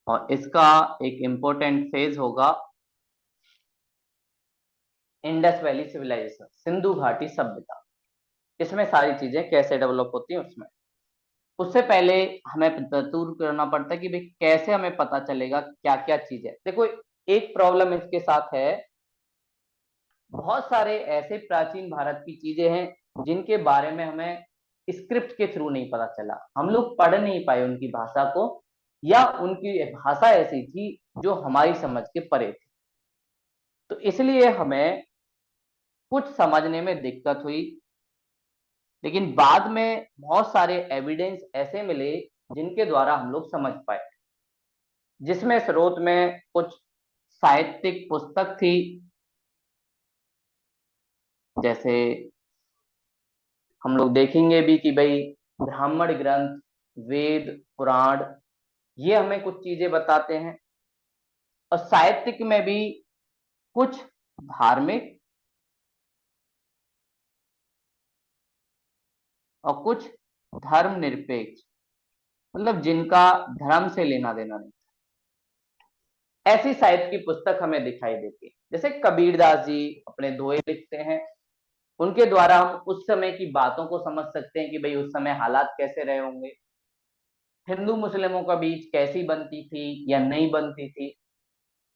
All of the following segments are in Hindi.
और इसका एक इम्पोर्टेंट फेज होगा इंडस वैली सिविलाइजेशन, सिंधु घाटी सभ्यता। इसमें सारी चीजें कैसे डेवलप होती हैं उसमें। उससे पहले हमें जरूर करना पड़ता है कि भाई कैसे हमें पता चलेगा क्या क्या चीज है। देखो, एक प्रॉब्लम इसके साथ है, बहुत सारे ऐसे प्राचीन भारत की चीजें हैं जिनके बारे में हमें स्क्रिप्ट के थ्रू नहीं पता चला, हम लोग पढ़ नहीं पाए उनकी भाषा को, या उनकी भाषा ऐसी थी जो हमारी समझ के परे थी। तो इसलिए हमें कुछ समझने में दिक्कत हुई, लेकिन बाद में बहुत सारे एविडेंस ऐसे मिले जिनके द्वारा हम लोग समझ पाए, जिसमें स्रोत में कुछ साहित्यिक पुस्तक थी, जैसे हम लोग देखेंगे भी कि भाई ब्राह्मण ग्रंथ, वेद, पुराण, ये हमें कुछ चीजें बताते हैं। और साहित्यिक में भी कुछ धार्मिक और कुछ धर्मनिरपेक्ष, मतलब जिनका धर्म से लेना देना नहीं, ऐसी साहित्य की पुस्तक हमें दिखाई देती है। जैसे कबीरदास जी अपने दोहे लिखते हैं, उनके द्वारा हम उस समय की बातों को समझ सकते हैं कि भाई उस समय हालात कैसे रहे होंगे, हिंदू मुस्लिमों का बीच कैसी बनती थी या नहीं बनती थी।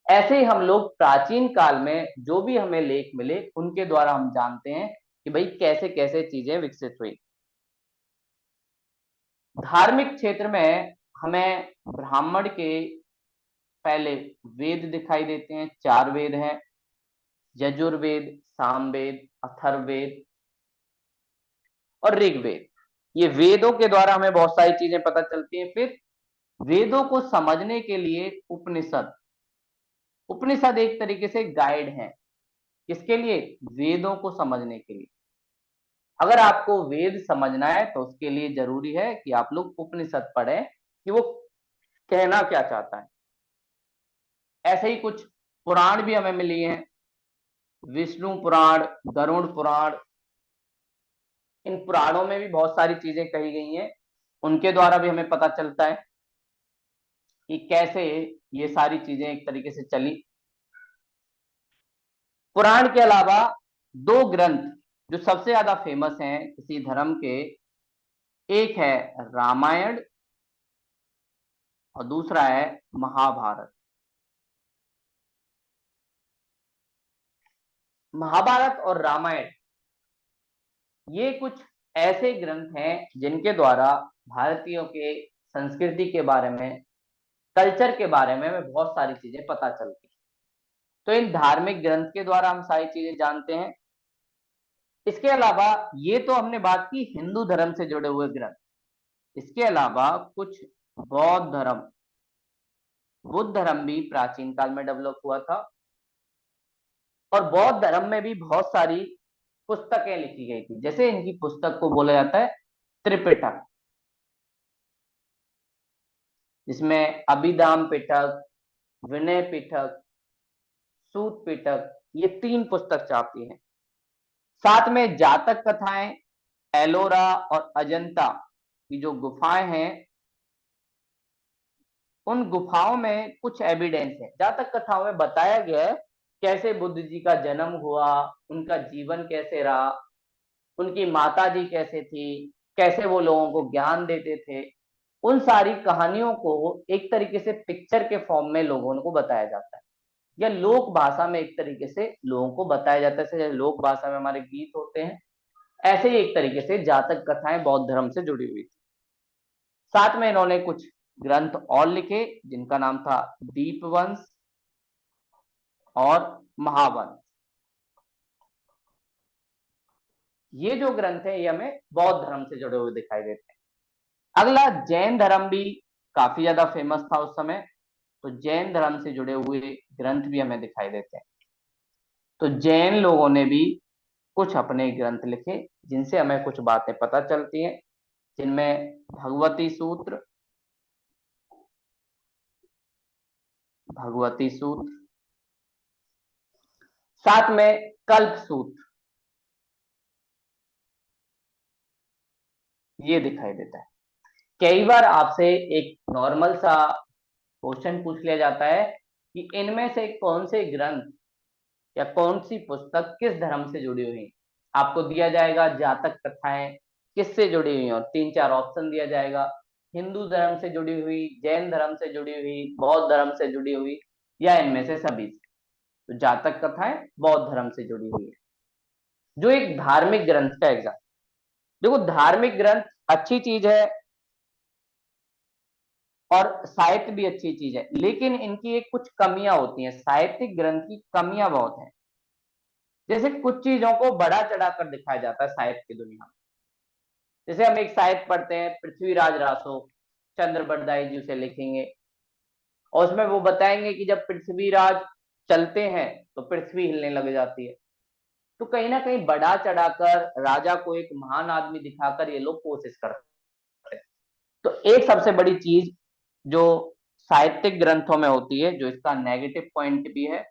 ऐसे ही हम लोग प्राचीन काल में जो भी हमें लेख मिले उनके द्वारा हम जानते हैं कि भाई कैसे कैसे चीजें विकसित हुई। धार्मिक क्षेत्र में हमें ब्राह्मण के पहले वेद दिखाई देते हैं, चार वेद हैं, यजुर्वेद, सामवेद, अथर्ववेद और ऋग्वेद। ये वेदों के द्वारा हमें बहुत सारी चीजें पता चलती हैं। फिर वेदों को समझने के लिए उपनिषद, उपनिषद एक तरीके से गाइड है, किसके लिए? वेदों को समझने के लिए। अगर आपको वेद समझना है तो उसके लिए जरूरी है कि आप लोग उपनिषद पढ़ें कि वो कहना क्या चाहता है। ऐसे ही कुछ पुराण भी हमें मिली हैं, विष्णु पुराण, गरुड़ पुराण। इन पुराणों में भी बहुत सारी चीजें कही गई हैं, उनके द्वारा भी हमें पता चलता है कि कैसे ये सारी चीजें एक तरीके से चली। पुराण के अलावा दो ग्रंथ जो सबसे ज्यादा फेमस हैं किसी धर्म के, एक है रामायण और दूसरा है महाभारत। महाभारत और रामायण ये कुछ ऐसे ग्रंथ हैं जिनके द्वारा भारतीयों के संस्कृति के बारे में, कल्चर के बारे में हमें बहुत सारी चीजें पता चलती हैं। तो इन धार्मिक ग्रंथ के द्वारा हम सारी चीजें जानते हैं। इसके अलावा ये तो हमने बात की हिंदू धर्म से जुड़े हुए ग्रंथ, इसके अलावा कुछ बौद्ध धर्म, बुद्ध धर्म भी प्राचीन काल में डेवलप हुआ था। और बौद्ध धर्म में भी बहुत सारी पुस्तकें लिखी गई थी, जैसे इनकी पुस्तक को बोला जाता है त्रिपिटक, जिसमें अभिधाम पिटक, विनय पिटक, सूत पिटक, ये तीन पुस्तक छापी हैं। साथ में जातक कथाएं, एलोरा और अजंता की जो गुफाएं हैं, उन गुफाओं में कुछ एविडेंस है। जातक कथाओं में बताया गया है कैसे बुद्ध जी का जन्म हुआ, उनका जीवन कैसे रहा, उनकी माता जी कैसे थी, कैसे वो लोगों को ज्ञान देते थे। उन सारी कहानियों को एक तरीके से पिक्चर के फॉर्म में लोगों को बताया जाता है, या लोक भाषा में एक तरीके से लोगों को बताया जाता है। जैसे लोक भाषा में हमारे गीत होते हैं, ऐसे ही एक तरीके से जातक कथाएं बौद्ध धर्म से जुड़ी हुई थी। साथ में इन्होंने कुछ ग्रंथ और लिखे जिनका नाम था दीपवंश और महावंश। ये जो ग्रंथ है ये हमें बौद्ध धर्म से जुड़े हुए दिखाई देते हैं। अगला जैन धर्म भी काफी ज्यादा फेमस था उस समय, तो जैन धर्म से जुड़े हुए ग्रंथ भी हमें दिखाई देते हैं। तो जैन लोगों ने भी कुछ अपने ग्रंथ लिखे जिनसे हमें कुछ बातें पता चलती हैं, जिनमें भगवती सूत्र, भगवती सूत्र, साथ में कल्प सूत्र, ये दिखाई देता है। कई बार आपसे एक नॉर्मल सा क्वेश्चन पूछ लिया जाता है कि इनमें से कौन से ग्रंथ या कौन सी पुस्तक किस धर्म से जुड़ी हुई है। आपको दिया जाएगा जातक कथाएं किससे जुड़ी हुई हैं और 3-4 ऑप्शन दिया जाएगा। हिंदू धर्म से जुड़ी हुई, जैन धर्म से जुड़ी हुई, बौद्ध धर्म से जुड़ी हुई, या इनमें से सभी से। तो जातक कथाएं बौद्ध धर्म से जुड़ी हुई है, जो एक धार्मिक ग्रंथ का एग्जाम। देखो, धार्मिक ग्रंथ अच्छी चीज है और साहित्य भी अच्छी चीज है, लेकिन इनकी एक कुछ कमियां होती हैं। साहित्यिक ग्रंथ की कमियां बहुत हैं। जैसे कुछ चीजों को बड़ा चढ़ाकर दिखाया जाता है साहित्य की दुनिया में। जैसे हम एक साहित्य पढ़ते हैं, पृथ्वीराज रासो, चंद्र बरदाई जी उसे लिखेंगे और उसमें वो बताएंगे कि जब पृथ्वीराज चलते हैं तो पृथ्वी हिलने लग जाती है। तो कहीं ना कहीं बड़ा चढ़ाकर राजा को एक महान आदमी दिखाकर ये लोग कोशिश करते हैं। तो एक सबसे बड़ी चीज जो साहित्यिक ग्रंथों में होती है, जो इसका नेगेटिव पॉइंट भी है,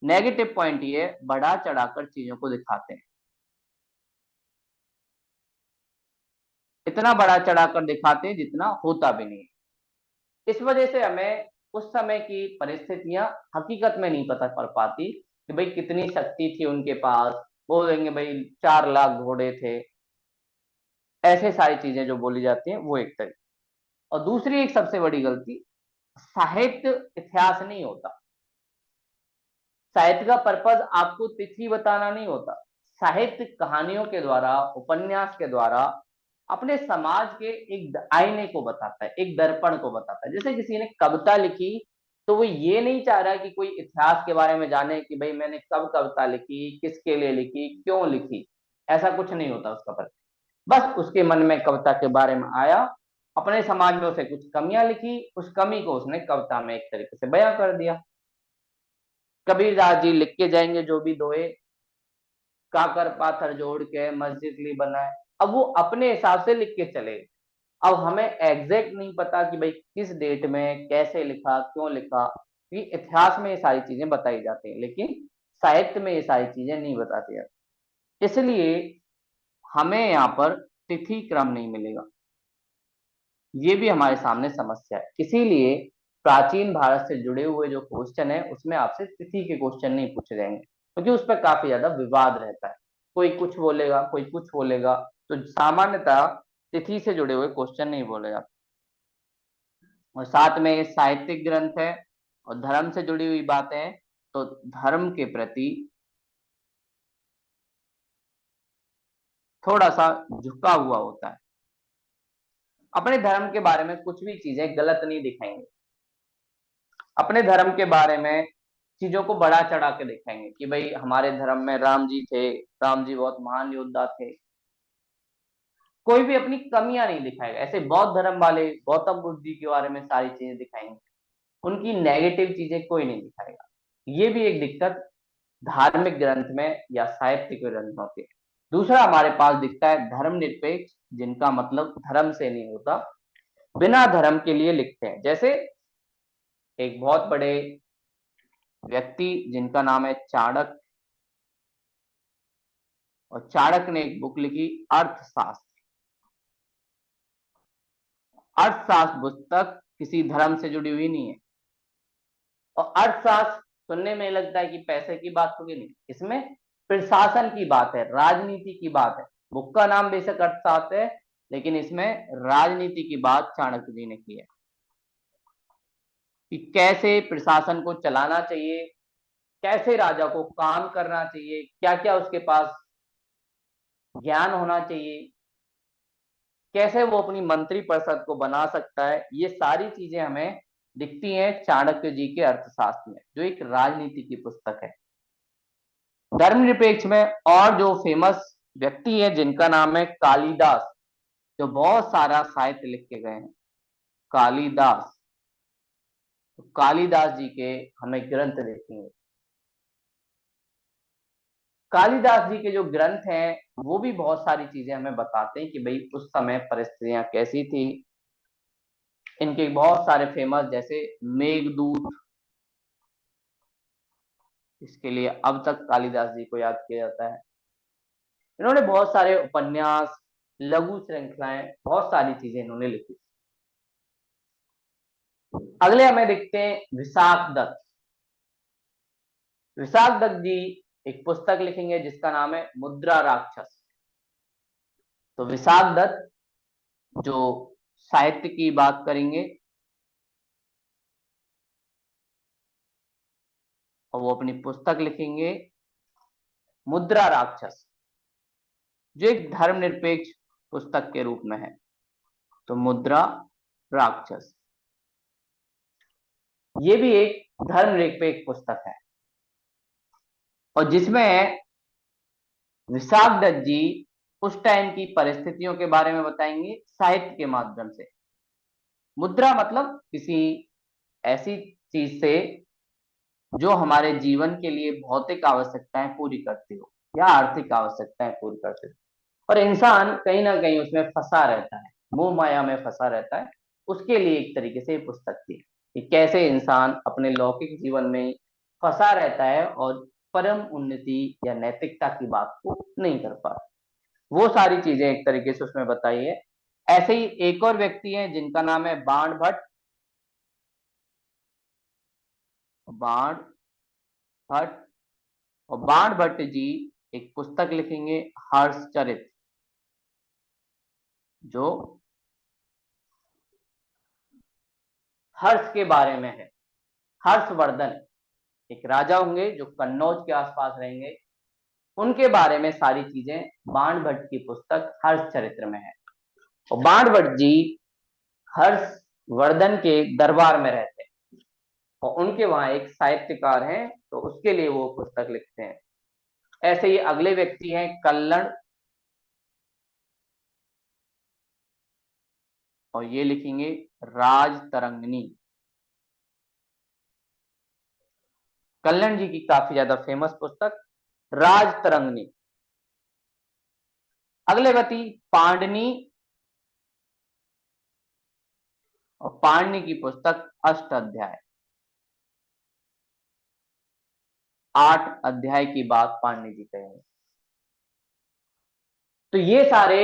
नेगेटिव पॉइंट ये बड़ा चढ़ाकर चीजों को दिखाते हैं। इतना बड़ा चढ़ाकर दिखाते हैं जितना होता भी नहीं है। इस वजह से हमें उस समय की परिस्थितियां हकीकत में नहीं पता पड़ पाती कि भाई कितनी शक्ति थी उनके पास। बोलेंगे भाई 4 लाख घोड़े थे, ऐसे सारी चीजें जो बोली जाती हैं वो एक तरीके। और दूसरी एक सबसे बड़ी गलती, साहित्य इतिहास नहीं होता। साहित्य का पर्पज आपको तिथि बताना नहीं होता। साहित्य कहानियों के द्वारा, उपन्यास के द्वारा अपने समाज के एक आईने को बताता है, एक दर्पण को बताता है। जैसे किसी ने कविता लिखी तो वो ये नहीं चाह रहा कि कोई इतिहास के बारे में जाने कि भाई मैंने कब कविता लिखी, किसके लिए लिखी, क्यों लिखी। ऐसा कुछ नहीं होता उसका पर्पज। बस उसके मन में कविता के बारे में आया, अपने समाज में उसे कुछ कमियां लिखी, उस कमी को उसने कविता में एक तरीके से बयां कर दिया। कबीरदास जी लिख के जाएंगे जो भी दोए, काकर पाथर जोड़ के मस्जिद ली बनाए। अब वो अपने हिसाब से लिख के चले। अब हमें एग्जैक्ट नहीं पता कि भाई किस डेट में कैसे लिखा, क्यों लिखा। क्योंकि इतिहास में ये सारी चीजें बताई जाती हैं, लेकिन साहित्य में ये सारी चीजें नहीं बताती है। इसलिए हमें यहाँ पर तिथि क्रम नहीं मिलेगा। ये भी हमारे सामने समस्या है। इसीलिए प्राचीन भारत से जुड़े हुए जो क्वेश्चन है उसमें आपसे तिथि के क्वेश्चन नहीं पूछे जाएंगे, क्योंकि उस पर काफी ज्यादा विवाद रहता है। कोई कुछ बोलेगा, कोई कुछ बोलेगा। तो सामान्यतः तिथि से जुड़े हुए क्वेश्चन नहीं बोले जाते। और साथ में ये साहित्यिक ग्रंथ है और धर्म से जुड़ी हुई बातें हैं, तो धर्म के प्रति थोड़ा सा झुका हुआ होता है। अपने धर्म के बारे में कुछ भी चीजें गलत नहीं दिखाएंगे। अपने धर्म के बारे में चीजों को बड़ा चढ़ा के दिखाएंगे कि भाई हमारे धर्म में राम जी थे, राम जी बहुत महान योद्धा थे। कोई भी अपनी कमियां नहीं दिखाएगा। ऐसे बौद्ध धर्म वाले गौतम बुद्ध जी के बारे में सारी चीजें दिखाएंगे, उनकी नेगेटिव चीजें कोई नहीं दिखाएगा। ये भी एक दिक्कत धार्मिक ग्रंथ में या साहित्यिक ग्रंथों के। दूसरा हमारे पास दिखता है धर्मनिरपेक्ष, जिनका मतलब धर्म से नहीं होता, बिना धर्म के लिए लिखते हैं। जैसे एक बहुत बड़े व्यक्ति जिनका नाम है चाणक्य, और चाणक्य ने एक बुक लिखी अर्थशास्त्र। अर्थशास्त्र पुस्तक किसी धर्म से जुड़ी हुई नहीं है। और अर्थशास्त्र सुनने में लगता है कि पैसे की बात होगी, नहीं, इसमें प्रशासन की बात है, राजनीति की बात है। बुक का नाम बेशक अर्थशास्त्र है, लेकिन इसमें राजनीति की बात चाणक्य जी ने की है कि कैसे प्रशासन को चलाना चाहिए, कैसे राजा को काम करना चाहिए, क्या क्या उसके पास ज्ञान होना चाहिए, कैसे वो अपनी मंत्री परिषद को बना सकता है। ये सारी चीजें हमें दिखती हैं चाणक्य जी के अर्थशास्त्र में, जो एक राजनीति की पुस्तक है। धर्मनिरपेक्ष में और जो फेमस व्यक्ति है जिनका नाम है कालिदास, जो बहुत सारा साहित्य लिख के गए हैं, कालिदास। तो कालिदास जी के हमें ग्रंथ देखेंगे। कालिदास जी के जो ग्रंथ हैं वो भी बहुत सारी चीजें हमें बताते हैं कि भाई उस समय परिस्थितियां कैसी थी। इनके बहुत सारे फेमस, जैसे मेघदूत, इसके लिए अब तक कालिदास जी को याद किया जाता है। इन्होंने बहुत सारे उपन्यास, लघु श्रृंखलाएं, बहुत सारी चीजें इन्होंने लिखी। अगले हमें देखते हैं विशाख दत्त। विशाख दत्त जी एक पुस्तक लिखेंगे जिसका नाम है मुद्रा राक्षस। तो विशाख दत्त जो साहित्य की बात करेंगे और वो अपनी पुस्तक लिखेंगे मुद्रा राक्षस, जो एक धर्मनिरपेक्ष पुस्तक के रूप में है। तो मुद्रा राक्षस ये भी एक धर्मनिरपेक्ष पुस्तक है और जिसमें विशाख दत्त जी उस टाइम की परिस्थितियों के बारे में बताएंगे साहित्य के माध्यम से। मुद्रा मतलब किसी ऐसी चीज से जो हमारे जीवन के लिए भौतिक आवश्यकताएं पूरी करती हो या आर्थिक आवश्यकताएं पूरी करती हो, और इंसान कहीं ना कहीं उसमें फंसा रहता है, मोह माया में फंसा रहता है। उसके लिए एक तरीके से पुस्तक थी कि कैसे इंसान अपने लौकिक जीवन में फंसा रहता है और परम उन्नति या नैतिकता की बात को नहीं कर पाता। वो सारी चीजें एक तरीके से उसमें बताई है। ऐसे ही एक और व्यक्ति हैं जिनका नाम है बाण भट्ट। बाण भट्ट और बाण भट्ट जी एक पुस्तक लिखेंगे हर्षचरित, जो हर्ष के बारे में है। हर्षवर्धन एक राजा होंगे जो कन्नौज के आसपास रहेंगे, उनके बारे में सारी चीजें बाण भट्ट की पुस्तक हर्षचरित्र में है। और बाण भट्ट जी हर्षवर्धन के दरबार में रहते हैं और उनके वहां एक साहित्यकार हैं तो उसके लिए वो पुस्तक लिखते हैं। ऐसे ही अगले व्यक्ति हैं कल्लण, और ये लिखेंगे राजतरंगिणी। कल्लण जी की काफी ज्यादा फेमस पुस्तक राजतरंगिणी। अगले व्यक्ति पांडनी, और पाणिनि की पुस्तक अष्ट अध्याय। 8 अध्याय की बात पाणिनि जी कहेंगे। तो ये सारे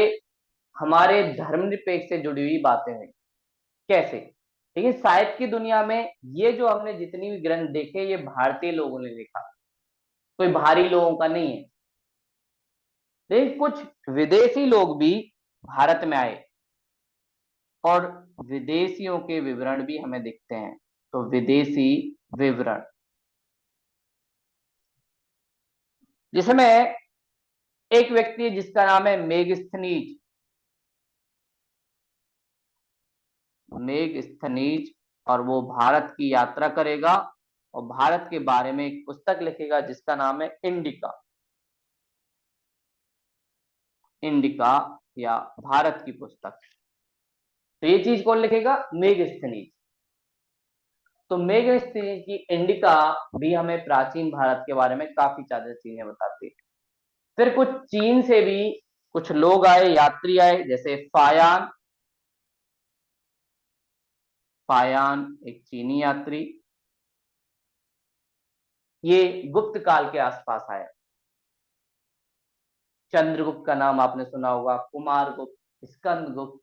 हमारे धर्मनिरपेक्ष से जुड़ी हुई बातें हैं। कैसे? लेकिन साहित्य की दुनिया में ये जो हमने जितनी भी ग्रंथ देखे ये भारतीय लोगों ने लिखा, कोई बाहरी लोगों का नहीं है। लेकिन कुछ विदेशी लोग भी भारत में आए और विदेशियों के विवरण भी हमें दिखते हैं। तो विदेशी विवरण जिसमें एक व्यक्ति है जिसका नाम है मेगस्थनीज। मेगस्थनीज, और वो भारत की यात्रा करेगा और भारत के बारे में एक पुस्तक लिखेगा जिसका नाम है इंडिका। इंडिका या भारत की पुस्तक। तो ये चीज कौन लिखेगा? मेगस्थनीज। तो मेगस्थनीज की इंडिका भी हमें प्राचीन भारत के बारे में काफी ज्यादा चीजें बताती है। फिर कुछ चीन से भी कुछ लोग आए, यात्री आए, जैसे फायान। फायान एक चीनी यात्री, ये गुप्त काल के आसपास आया। चंद्रगुप्त का नाम आपने सुना होगा, कुमार गुप्त, स्कंदगुप्त,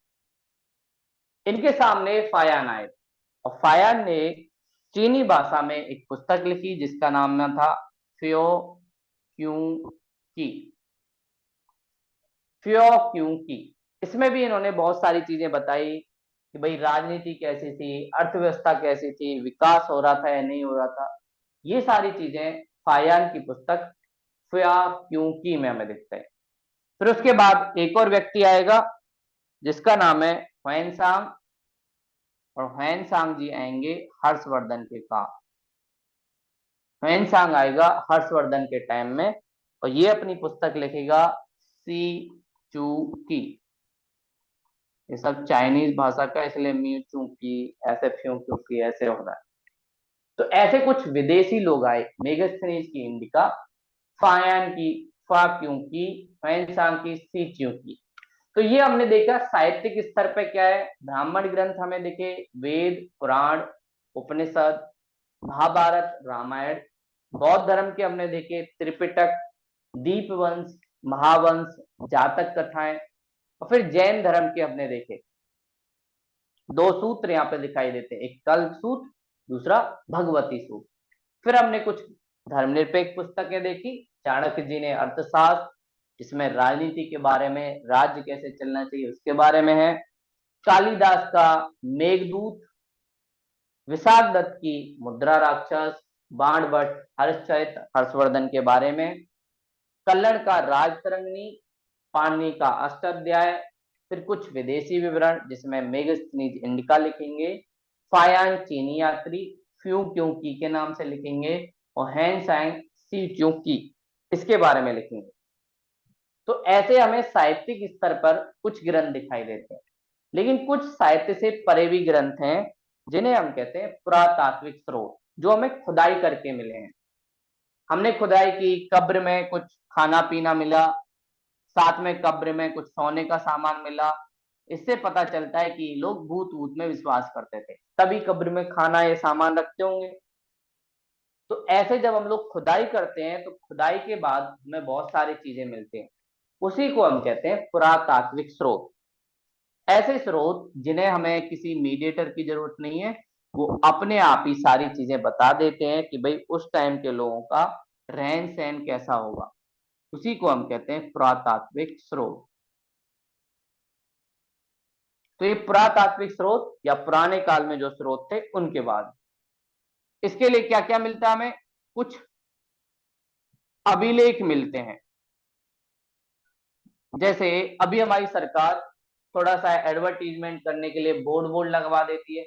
इनके सामने फायान आए और फायान ने चीनी भाषा में एक पुस्तक लिखी जिसका नाम था फ्यो क्यों की। फ्यो क्यों की। इसमें भी इन्होंने बहुत सारी चीजें बताई कि भाई राजनीति कैसी थी, अर्थव्यवस्था कैसी थी, विकास हो रहा था या नहीं हो रहा था। ये सारी चीजें फायान की पुस्तक फ्या क्यों की में हमें दिखता है। फिर उसके बाद एक और व्यक्ति आएगा जिसका नाम है ह्वेनसांग, और ह्वेनसांग जी आएंगे हर्षवर्धन के काम। ह्वेनसांग आएगा हर्षवर्धन के टाइम में और ये अपनी पुस्तक लिखेगा सी चू की। ये सब चाइनीज भाषा का, इसलिए म्यू चू की, ऐसे फ्यू क्यू की ऐसे हो रहा है। तो ऐसे कुछ विदेशी लोग आए, मेगस्थनीज की इंडिका, फायान की फा क्यों की, ह्वेनसांग की सी च्यू की। तो ये हमने देखा साहित्यिक स्तर पे क्या है। ब्राह्मण ग्रंथ हमें दिखे, वेद, पुराण, उपनिषद, महाभारत, रामायण। बौद्ध धर्म के हमने देखे त्रिपिटक, दीपवंश, महावंश, जातक कथाएं। और फिर जैन धर्म के हमने देखे दो सूत्र यहाँ पे दिखाई देते हैं, एक कल्प सूत्र, दूसरा भगवती सूत्र। फिर हमने कुछ धर्मनिरपेक्ष पुस्तकें देखी। चाणक्य जी ने अर्थशास्त्र, जिसमें राजनीति के बारे में, राज्य कैसे चलना चाहिए उसके बारे में है। कालिदास का मेघदूत, विशाख दत्त की मुद्रा राक्षस, बाण भट्ट हर्षचरित हर्षवर्धन के बारे में, कल्लड़ का राजतरंगिणी, पाणिनि का अष्टाध्याय, फिर कुछ विदेशी विवरण जिसमें मेगास्थनीज इंडिका लिखेंगे, फायान चीनी यात्री फ्यू क्यों की के नाम से लिखेंगे, और हैन सैंग सी क्यों की इसके बारे में लिखेंगे। तो ऐसे हमें साहित्यिक स्तर पर कुछ ग्रंथ दिखाई देते हैं, लेकिन कुछ साहित्य से परे भी ग्रंथ हैं जिन्हें हम कहते हैं पुरातात्विक स्रोत, जो हमें खुदाई करके मिले हैं। हमने खुदाई की, कब्र में कुछ खाना पीना मिला, साथ में कब्र में कुछ सोने का सामान मिला। इससे पता चलता है कि लोग भूत भूत में विश्वास करते थे, तभी कब्र में खाना ये सामान रखते होंगे। तो ऐसे जब हम लोग खुदाई करते हैं तो खुदाई के बाद हमें बहुत सारी चीजें मिलती हैं, उसी को हम कहते हैं पुरातात्विक स्रोत। ऐसे स्रोत जिन्हें हमें किसी मीडिएटर की जरूरत नहीं है, वो अपने आप ही सारी चीजें बता देते हैं कि भाई उस टाइम के लोगों का रहन सहन कैसा होगा। उसी को हम कहते हैं पुरातात्विक स्रोत। तो ये पुरातात्विक स्रोत या पुराने काल में जो स्रोत थे उनके बाद, इसके लिए क्या क्या मिलता है हमें, कुछ अभिलेख मिलते हैं। जैसे अभी हमारी सरकार थोड़ा सा एडवर्टीजमेंट करने के लिए बोर्ड बोर्ड लगवा देती है,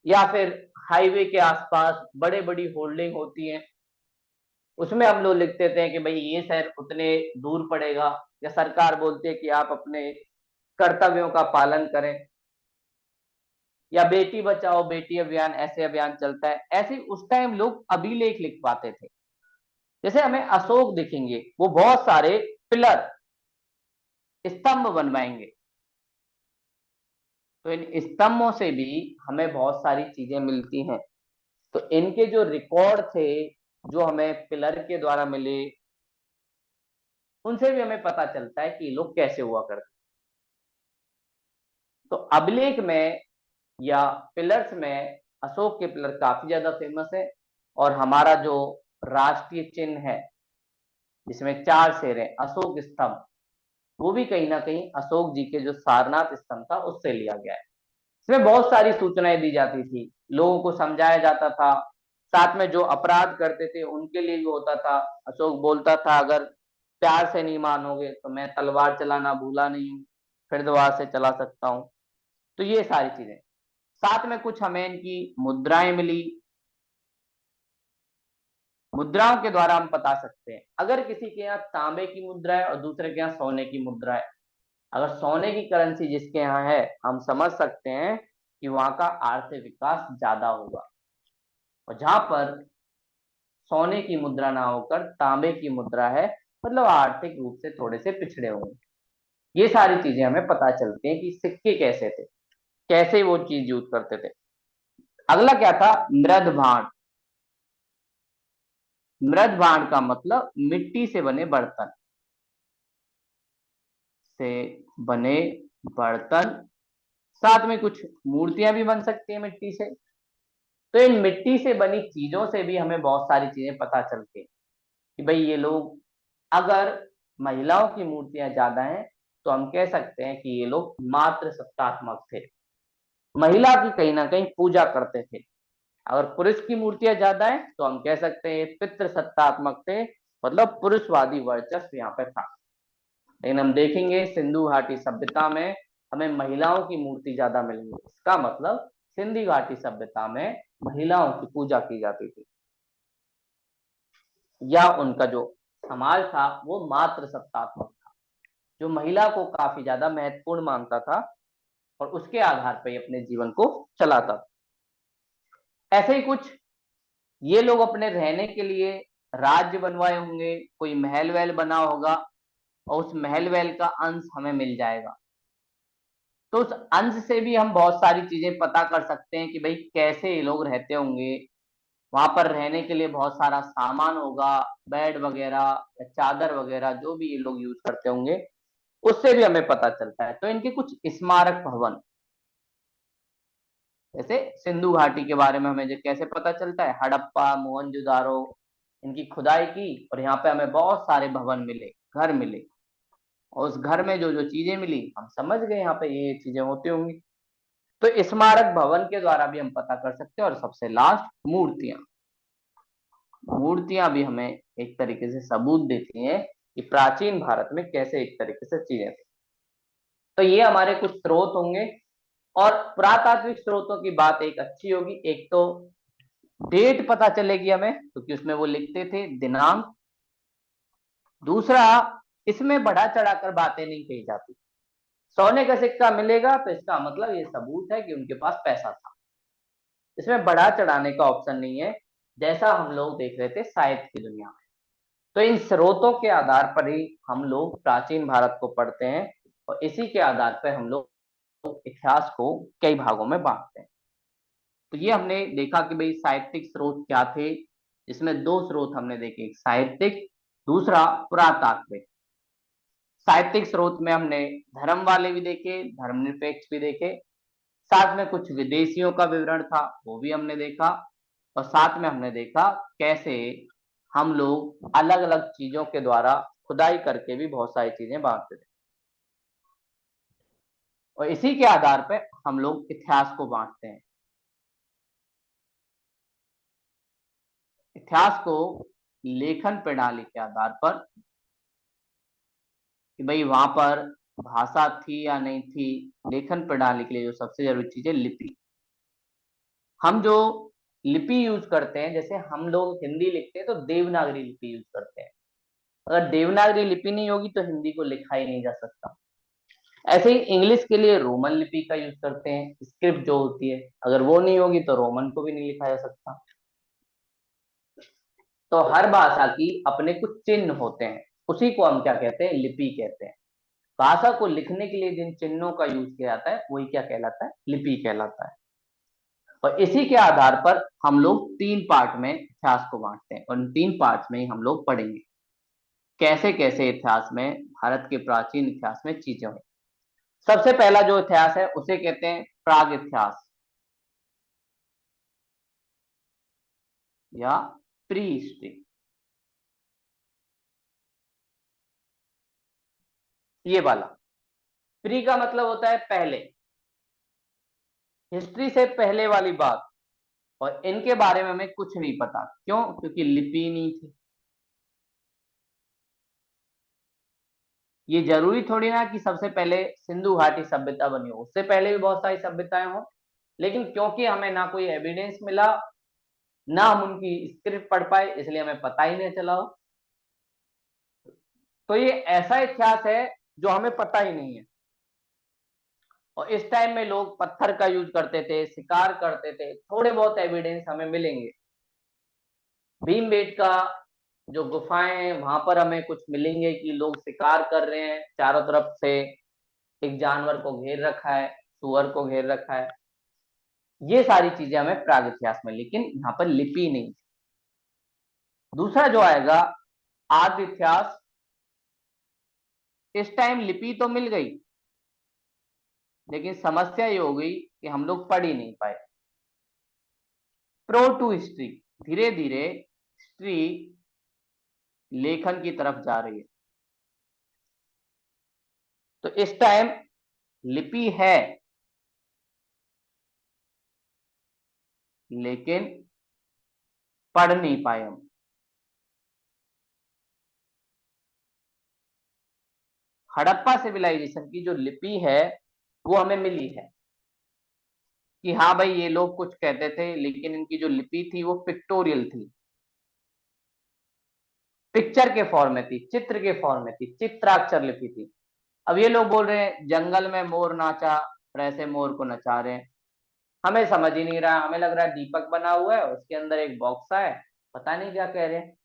या फिर हाईवे के आसपास बड़े बड़ी होल्डिंग होती है, उसमें हम लोग लिख देते हैं कि भाई ये शहर उतने दूर पड़ेगा, या सरकार बोलती है कि आप अपने कर्तव्यों का पालन करें, या बेटी बचाओ बेटी अभियान, ऐसे अभियान चलता है। ऐसे उस टाइम लोग अभिलेख लिख पाते थे। जैसे हमें अशोक दिखेंगे, वो बहुत सारे पिलर स्तंभ बनवाएंगे, तो इन स्तंभों से भी हमें बहुत सारी चीजें मिलती हैं। तो इनके जो रिकॉर्ड थे, जो हमें पिलर के द्वारा मिले, उनसे भी हमें पता चलता है कि लोग कैसे हुआ करते। तो अभिलेख में या पिलर्स में अशोक के पिलर काफी ज्यादा फेमस है। और हमारा जो राष्ट्रीय चिन्ह है जिसमें 4 शेर है, अशोक स्तंभ, वो भी कहीं ना कहीं अशोक जी के जो सारनाथ स्तंभ था उससे लिया गया है। इसमें बहुत सारी सूचनाएं दी जाती थी, लोगों को समझाया जाता था, साथ में जो अपराध करते थे उनके लिए भी होता था। अशोक बोलता था अगर प्यार से नहीं मानोगे तो मैं तलवार चलाना भूला नहीं हूँ, फिर दोबारा से चला सकता हूँ। तो ये सारी चीजें, साथ में कुछ हमें इनकी मुद्राएं मिली। मुद्राओं के द्वारा हम बता सकते हैं, अगर किसी के यहाँ तांबे की मुद्रा है और दूसरे के यहाँ सोने की मुद्रा है, अगर सोने की करेंसी जिसके यहाँ है, हम समझ सकते हैं कि वहां का आर्थिक विकास ज्यादा होगा। और जहां पर सोने की मुद्रा ना होकर तांबे की मुद्रा है, मतलब आर्थिक रूप से थोड़े से पिछड़े होंगे। ये सारी चीजें हमें पता चलती हैं कि सिक्के कैसे थे, कैसे वो चीज यूज करते थे। अगला क्या था, मृद भांड। मृद भांड का मतलब मिट्टी से बने बर्तन, से बने बर्तन। साथ में कुछ मूर्तियां भी बन सकती हैं मिट्टी से। तो इन मिट्टी से बनी चीजों से भी हमें बहुत सारी चीजें पता चलती हैं कि भाई ये लोग, अगर महिलाओं की मूर्तियां ज्यादा हैं तो हम कह सकते हैं कि ये लोग मातृ सत्तात्मक थे, महिला की कहीं ना कहीं पूजा करते थे। अगर पुरुष की मूर्तियां ज्यादा हैं तो हम कह सकते हैं पितृ सत्तात्मक थे, मतलब पुरुषवादी वर्चस्व यहाँ पे था। लेकिन हम देखेंगे सिंधु घाटी सभ्यता में हमें महिलाओं की मूर्ति ज्यादा मिलेंगी, इसका मतलब सिंधु घाटी सभ्यता में महिलाओं की पूजा की जाती थी, या उनका जो समाज था वो मातृ सत्तात्मक था, जो महिला को काफी ज्यादा महत्वपूर्ण मानता था और उसके आधार पर अपने जीवन को चलाता था। ऐसे ही कुछ ये लोग अपने रहने के लिए राज्य बनवाए होंगे, कोई महल वहल बना होगा, और उस महल वहल का अंश हमें मिल जाएगा। तो उस अंश से भी हम बहुत सारी चीजें पता कर सकते हैं कि भाई कैसे ये लोग रहते होंगे। वहां पर रहने के लिए बहुत सारा सामान होगा, बेड वगैरह या चादर वगैरह जो भी ये लोग यूज करते होंगे, उससे भी हमें पता चलता है। तो इनके कुछ स्मारक भवन, जैसे सिंधु घाटी के बारे में हमें कैसे पता चलता है, हड़प्पा मोहनजोदारो इनकी खुदाई की और यहाँ पे हमें बहुत सारे भवन मिले, घर मिले, और उस घर में जो जो चीजें मिली हम समझ गए यहाँ पे ये चीजें होती होंगी। तो स्मारक भवन के द्वारा भी हम पता कर सकते हैं। और सबसे लास्ट मूर्तियां, मूर्तियां भी हमें एक तरीके से सबूत देती हैं कि प्राचीन भारत में कैसे एक तरीके से चीजें थी। तो ये हमारे कुछ स्रोत होंगे। और पुरातात्विक स्रोतों की बात एक अच्छी होगी, एक तो डेट पता चलेगी हमें क्योंकि उसमें वो लिखते थे दिनांक। दूसरा, इसमें बढ़ा चढ़ाकर बातें नहीं कही जाती। सोने का सिक्का मिलेगा तो इसका मतलब ये सबूत है कि उनके पास पैसा था। इसमें बढ़ा चढ़ाने का ऑप्शन नहीं है, जैसा हम लोग देख रहे थे साहित्य की दुनिया में। तो इन स्रोतों के आधार पर ही हम लोग प्राचीन भारत को पढ़ते हैं और इसी के आधार पर हम लोग इतिहास को कई भागों में बांटते हैं। तो ये हमने देखा कि भाई साहित्यिक स्रोत क्या थे, इसमें दो स्रोत हमने देखे, एक साहित्यिक, दूसरा पुरातात्विक। साहित्यिक स्रोत में हमने धर्म वाले भी देखे, धर्मनिरपेक्ष भी देखे, साथ में कुछ विदेशियों का विवरण था वो भी हमने देखा, और साथ में हमने देखा कैसे हम लोग अलग अलग चीजों के द्वारा खुदाई करके भी बहुत सारी चीजें बांटते थे। और इसी के आधार पर हम लोग इतिहास को बांटते हैं। इतिहास को लेखन प्रणाली के आधार पर कि भाई वहां पर भाषा थी या नहीं थी। लेखन प्रणाली के लिए जो सबसे जरूरी चीज है लिपि। हम जो लिपि यूज करते हैं, जैसे हम लोग हिंदी लिखते हैं तो देवनागरी लिपि यूज करते हैं। अगर देवनागरी लिपि नहीं होगी तो हिंदी को लिखा ही नहीं जा सकता। ऐसे ही इंग्लिश के लिए रोमन लिपि का यूज करते हैं, स्क्रिप्ट जो होती है, अगर वो नहीं होगी तो रोमन को भी नहीं लिखा जा सकता। तो हर भाषा की अपने कुछ चिन्ह होते हैं, उसी को हम क्या कहते हैं, लिपि कहते हैं। भाषा को लिखने के लिए जिन चिन्हों का यूज किया जाता है वही क्या कहलाता है, लिपि कहलाता है। और इसी के आधार पर हम लोग तीन पार्ट में इतिहास को बांटते हैं और इन तीन पार्ट में ही हम लोग पढ़ेंगे कैसे कैसे इतिहास में, भारत के प्राचीन इतिहास में चीजें हुई। सबसे पहला जो इतिहास है उसे कहते हैं प्राग इतिहास या प्री हिस्ट्री। ये वाला प्री का मतलब होता है पहले, हिस्ट्री से पहले वाली बात। और इनके बारे में हमें कुछ नहीं पता, क्यों? क्योंकि लिपि नहीं थी। ये जरूरी थोड़ी ना कि सबसे पहले सिंधु घाटी सभ्यता बनी हो, उससे पहले भी बहुत सारी सभ्यताएं हो, लेकिन क्योंकि हमें ना कोई एविडेंस मिला, ना हम उनकी स्क्रिप्ट पढ़ पाए, इसलिए हमें पता ही नहीं चला हो। तो ये ऐसा इतिहास है जो हमें पता ही नहीं है। और इस टाइम में लोग पत्थर का यूज करते थे, शिकार करते थे, थोड़े बहुत एविडेंस हमें मिलेंगे। भीमबेटका जो गुफाएं हैं वहां पर हमें कुछ मिलेंगे कि लोग शिकार कर रहे हैं, चारों तरफ से एक जानवर को घेर रखा है, सुअर को घेर रखा है। ये सारी चीजें हमें प्राग इतिहास में, लेकिन यहाँ पर लिपि नहीं। दूसरा जो आएगा आदि इतिहास। इस टाइम लिपि तो मिल गई, लेकिन समस्या ये हो गई कि हम लोग पढ़ ही नहीं पाए। प्रो टू हिस्ट्री, धीरे धीरे हिस्ट्री लेखन की तरफ जा रही है। तो इस टाइम लिपि है, लेकिन पढ़ नहीं पाए हम। हड़प्पा सिविलाइजेशन की जो लिपि है वो हमें मिली है कि हाँ भाई ये लोग कुछ कहते थे, लेकिन इनकी जो लिपि थी वो पिक्टोरियल थी, पिक्चर के फॉर्म में थी, चित्र के फॉर्म में थी, चित्राक्षर लिपि थी। अब ये लोग बोल रहे हैं जंगल में मोर नाचा और ऐसे मोर को नचा रहे हैं, हमें समझ ही नहीं रहा। हमें लग रहा है दीपक बना हुआ है, उसके अंदर एक बॉक्स है, पता नहीं क्या कह रहे हैं।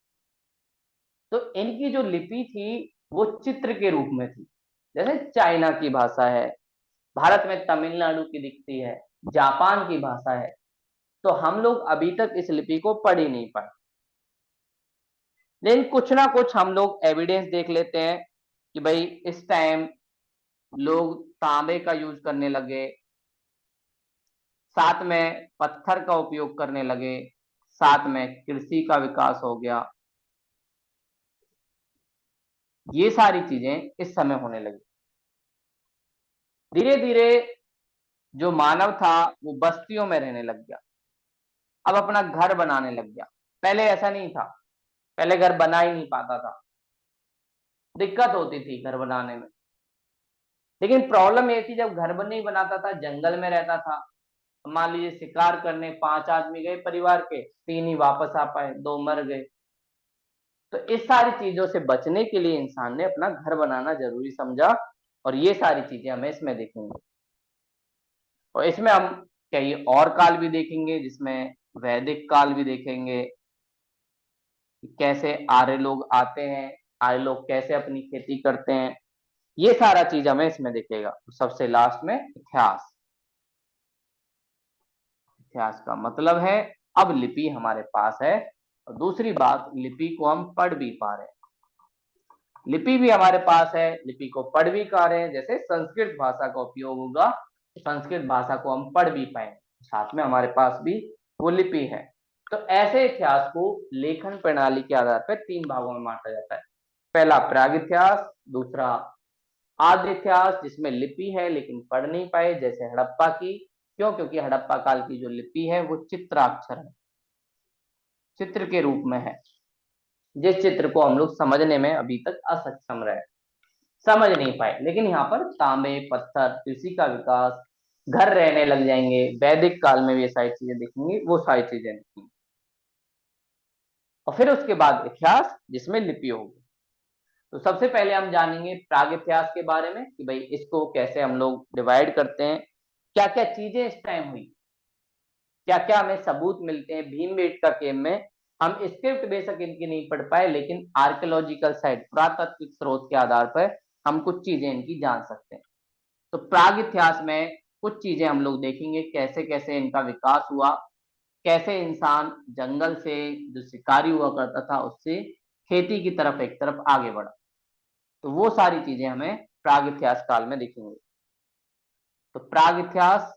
तो इनकी जो लिपि थी वो चित्र के रूप में थी। जैसे चाइना की भाषा है, भारत में तमिलनाडु की दिखती है, जापान की भाषा है। तो हम लोग अभी तक इस लिपि को पढ़ ही नहीं पाए, लेकिन कुछ ना कुछ हम लोग एविडेंस देख लेते हैं कि भाई इस टाइम लोग तांबे का यूज करने लगे, साथ में पत्थर का उपयोग करने लगे, साथ में कृषि का विकास हो गया। ये सारी चीजें इस समय होने लगी। धीरे धीरे जो मानव था वो बस्तियों में रहने लग गया, अब अपना घर बनाने लग गया। पहले ऐसा नहीं था, पहले घर बना ही नहीं पाता था, दिक्कत होती थी घर बनाने में। लेकिन प्रॉब्लम ये थी, जब घर नहीं बनाता था, जंगल में रहता था। मान लीजिए शिकार करने 5 आदमी गए परिवार के, 3 ही वापस आ पाए, 2 मर गए। तो इस सारी चीजों से बचने के लिए इंसान ने अपना घर बनाना जरूरी समझा, और ये सारी चीजें हमें इसमें देखेंगे। और इसमें हम कई और काल भी देखेंगे, जिसमें वैदिक काल भी देखेंगे कि कैसे आर्य लोग आते हैं, आर्य लोग कैसे अपनी खेती करते हैं। ये सारा चीज हमें इसमें दिखेगा। तो सबसे लास्ट में इतिहास। इतिहास का मतलब है अब लिपि हमारे पास है, और दूसरी बात, लिपि को हम पढ़ भी पा रहे हैं। लिपि भी हमारे पास है, लिपि को पढ़ भी पा रहे हैं। जैसे संस्कृत भाषा का उपयोग होगा, संस्कृत भाषा को हम पढ़ भी पाएंगे, साथ में हमारे पास भी वो लिपि है। तो ऐसे इतिहास को लेखन प्रणाली के आधार पर 3 भागों में बांटा जाता है। पहला प्राग इतिहास, दूसरा आद्य इतिहास जिसमें लिपि है लेकिन पढ़ नहीं पाए, जैसे हड़प्पा की। क्यों? क्योंकि हड़प्पा काल की जो लिपि है वो चित्राक्षर है, चित्र के रूप में है, जिस चित्र को हम लोग समझने में अभी तक असक्षम रहे, समझ नहीं पाए। लेकिन यहाँ पर तांबे, पत्थर, कृषि का विकास, घर रहने लग जाएंगे। वैदिक काल में भी ये सारी चीजें दिखेंगी, वो सारी चीजें दिखेंगी। और फिर उसके बाद इतिहास जिसमें लिपि होगी। तो सबसे पहले हम जानेंगे प्राग इतिहास के बारे में कि भाई इसको कैसे हम लोग डिवाइड करते हैं, क्या क्या चीजें इस टाइम हुई, क्या क्या हमें सबूत मिलते हैं। भीमबेटका केव में हम स्क्रिप्ट बेशक इनकी नहीं पढ़ पाए, लेकिन आर्कियोलॉजिकल साइट, पुरातात्विक स्रोत के आधार पर हम कुछ चीजें इनकी जान सकते हैं। तो प्राग इतिहास में कुछ चीजें हम लोग देखेंगे, कैसे कैसे इनका विकास हुआ, कैसे इंसान जंगल से जो शिकारी हुआ करता था उससे खेती की तरफ एक तरफ आगे बढ़ा। तो वो सारी चीजें हमें प्राग इतिहास काल में दिखेंगे। तो प्राग इतिहास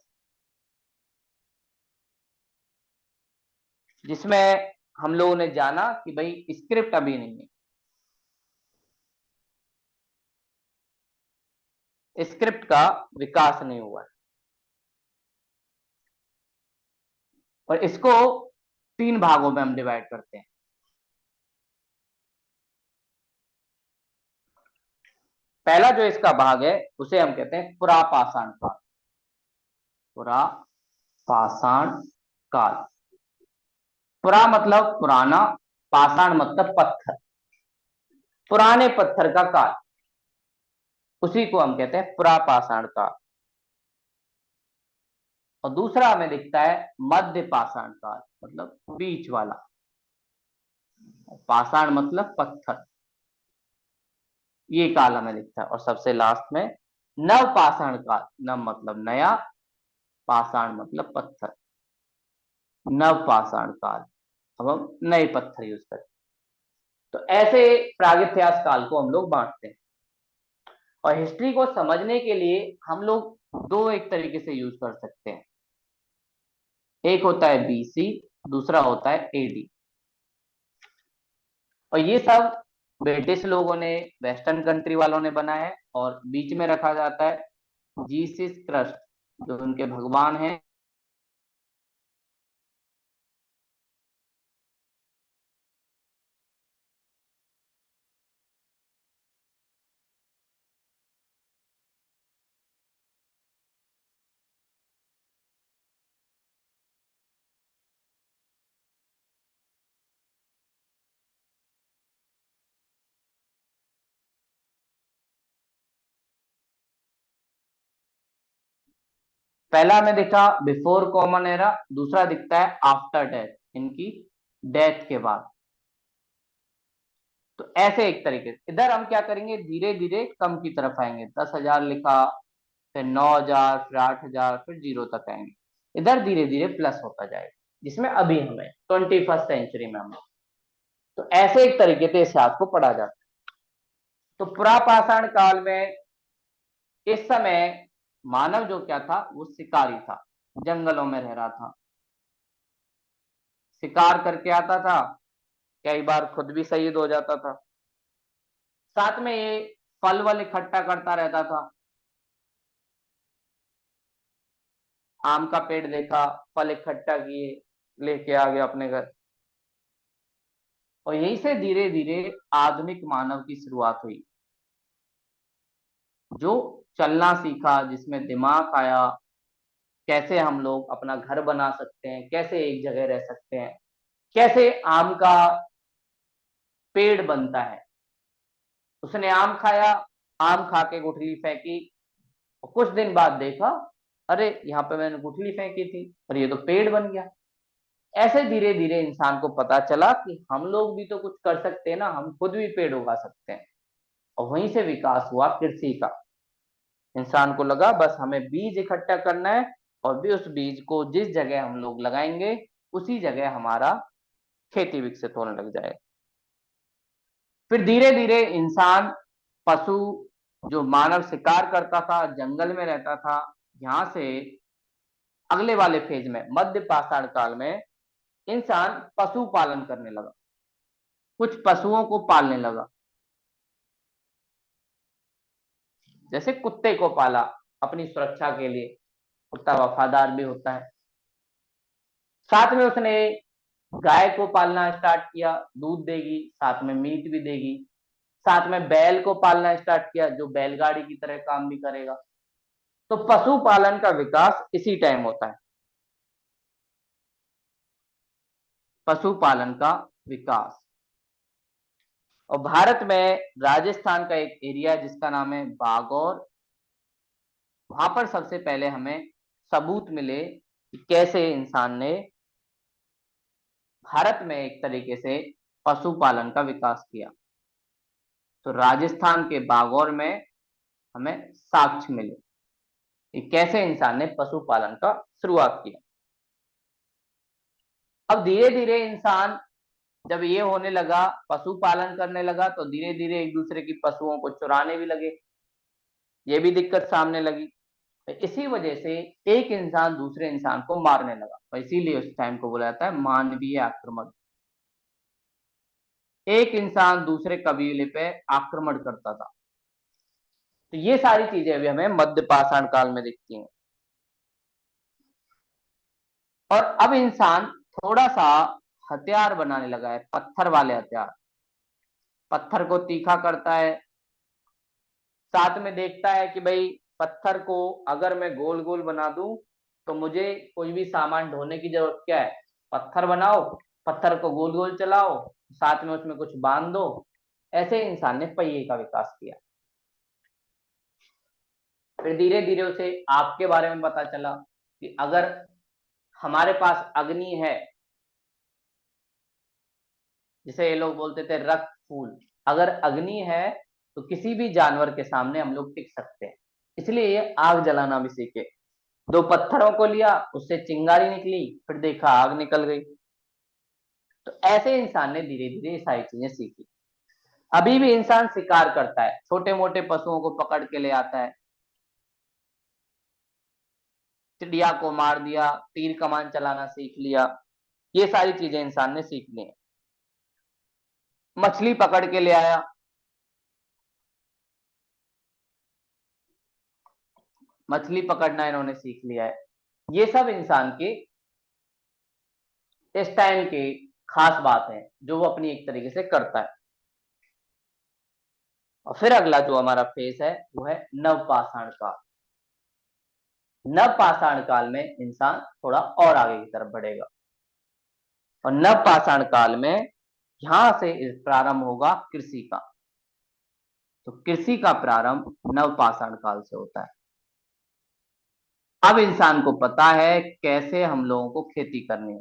जिसमें हम लोगों ने जाना कि भाई स्क्रिप्ट अभी नहीं है, स्क्रिप्ट का विकास नहीं हुआ है, और इसको 3 भागों में हम डिवाइड करते हैं। पहला जो इसका भाग है उसे हम कहते हैं पुरापाषाण काल। पुरापाषाण काल, पुरा मतलब पुराना, पाषाण मतलब पत्थर, पुराने पत्थर का काल, उसी को हम कहते हैं पुरापाषाण काल। और दूसरा हमें दिखता है मध्य पाषाण काल, मतलब बीच वाला। पाषाण मतलब पत्थर, ये काल हमें दिखता है। और सबसे लास्ट में नव पाषाण काल, नव मतलब नया, पाषाण मतलब पत्थर, नव पाषाण काल। अब हम नए पत्थर यूज करते हैं। तो ऐसे प्रागैतिहासिक काल को हम लोग बांटते हैं। और हिस्ट्री को समझने के लिए हम लोग दो एक तरीके से यूज कर सकते हैं, एक होता है बीसी, दूसरा होता है एडी। और ये सब ब्रिटिश लोगों ने, वेस्टर्न कंट्री वालों ने बनाया है, और बीच में रखा जाता है जीसस क्राइस्ट, जो उनके भगवान हैं। पहला हमें दिखा बिफोर कॉमन एरा, दूसरा दिखता है आफ्टर डेथ, इनकी डेथ के बाद। तो ऐसे एक तरीके से इधर हम क्या करेंगे, धीरे धीरे कम की तरफ आएंगे। 10,000 लिखा, फिर 9,000, फिर 8,000, फिर 0 तक आएंगे। इधर धीरे धीरे प्लस होता जाएगा, जिसमें अभी हमें 21st सेंचुरी में हम। तो ऐसे एक तरीके से इतिहास को पढ़ा जाता है। तो पुरापाषाण काल में इस समय मानव जो क्या था, वो शिकारी था। जंगलों में रह रहा था, शिकार करके आता था, कई बार खुद भी शहीद हो जाता था। साथ में ये फल वल इकट्ठा करता रहता था। आम का पेड़ देखा, फल इकट्ठा किए, लेके आ गया अपने घर। और यहीं से धीरे धीरे आधुनिक मानव की शुरुआत हुई, जो चलना सीखा, जिसमें दिमाग आया, कैसे हम लोग अपना घर बना सकते हैं, कैसे एक जगह रह सकते हैं, कैसे आम का पेड़ बनता है। उसने आम खाया, आम खा के गुठली फेंकी, और कुछ दिन बाद देखा, अरे यहाँ पे मैंने गुठली फेंकी थी और ये तो पेड़ बन गया। ऐसे धीरे धीरे इंसान को पता चला कि हम लोग भी तो कुछ कर सकते हैं ना, हम खुद भी पेड़ उगा सकते हैं। और वहीं से विकास हुआ कृषि का। इंसान को लगा बस हमें बीज इकट्ठा करना है, और भी उस बीज को जिस जगह हम लोग लगाएंगे, उसी जगह हमारा खेती विकसित होने लग जाएगा। फिर धीरे धीरे इंसान, पशु, जो मानव शिकार करता था, जंगल में रहता था, यहां से अगले वाले फेज में, मध्य पाषाण काल में, इंसान पशु पालन करने लगा, कुछ पशुओं को पालने लगा। जैसे कुत्ते को पाला अपनी सुरक्षा के लिए, कुत्ता वफादार भी होता है। साथ में उसने गाय को पालना स्टार्ट किया, दूध देगी, साथ में मीट भी देगी। साथ में बैल को पालना स्टार्ट किया, जो बैलगाड़ी की तरह काम भी करेगा। तो पशुपालन का विकास इसी टाइम होता है, पशुपालन का विकास। और भारत में राजस्थान का एक एरिया है जिसका नाम है बागौर। वहां पर सबसे पहले हमें सबूत मिले कि कैसे इंसान ने भारत में एक तरीके से पशुपालन का विकास किया। तो राजस्थान के बागौर में हमें साक्ष्य मिले कि कैसे इंसान ने पशुपालन का शुरुआत किया। अब धीरे धीरे इंसान जब ये होने लगा, पशुपालन करने लगा, तो धीरे धीरे एक दूसरे की पशुओं को चुराने भी लगे। ये भी दिक्कत सामने लगी। इसी वजह से एक इंसान दूसरे इंसान को मारने लगा, और इसीलिए उस टाइम को बोला जाता है मानवीय आक्रमण। एक इंसान दूसरे कबीले पे आक्रमण करता था। तो ये सारी चीजें अभी हमें मध्य पाषाण काल में दिखती हैं। और अब इंसान थोड़ा सा हथियार बनाने लगा है, पत्थर वाले हथियार। पत्थर को तीखा करता है, साथ में देखता है कि भाई पत्थर को अगर मैं गोल गोल बना दूं, तो मुझे कोई भी सामान ढोने की जरूरत क्या है, पत्थर बनाओ, पत्थर को गोल गोल चलाओ, साथ में उसमें कुछ बांध दो। ऐसे इंसान ने पहिए का विकास किया। फिर धीरे धीरे उसे आग के बारे में पता चला कि अगर हमारे पास अग्नि है, जिसे ये लोग बोलते थे रक्त फूल, अगर अग्नि है तो किसी भी जानवर के सामने हम लोग टिक सकते हैं। इसलिए ये आग जलाना भी सीखे। दो पत्थरों को लिया, उससे चिंगारी निकली, फिर देखा आग निकल गई। तो ऐसे इंसान ने धीरे धीरे ये सारी चीजें सीखी। अभी भी इंसान शिकार करता है, छोटे मोटे पशुओं को पकड़ के ले आता है, चिड़िया को मार दिया, तीर कमान चलाना सीख लिया। ये सारी चीजें इंसान ने सीख ली हैं। मछली पकड़ के ले आया, मछली पकड़ना इन्होंने सीख लिया है। ये सब इंसान के इस टाइम की खास बात है, जो वो अपनी एक तरीके से करता है। और फिर अगला जो हमारा फेस है वो है नवपाषाण काल। नवपाषाण काल में इंसान थोड़ा और आगे की तरफ बढ़ेगा, और नवपाषाण काल में यहां से प्रारंभ होगा कृषि का। तो कृषि का प्रारंभ नवपाषाण काल से होता है। अब इंसान को पता है कैसे हम लोगों को खेती करनी है,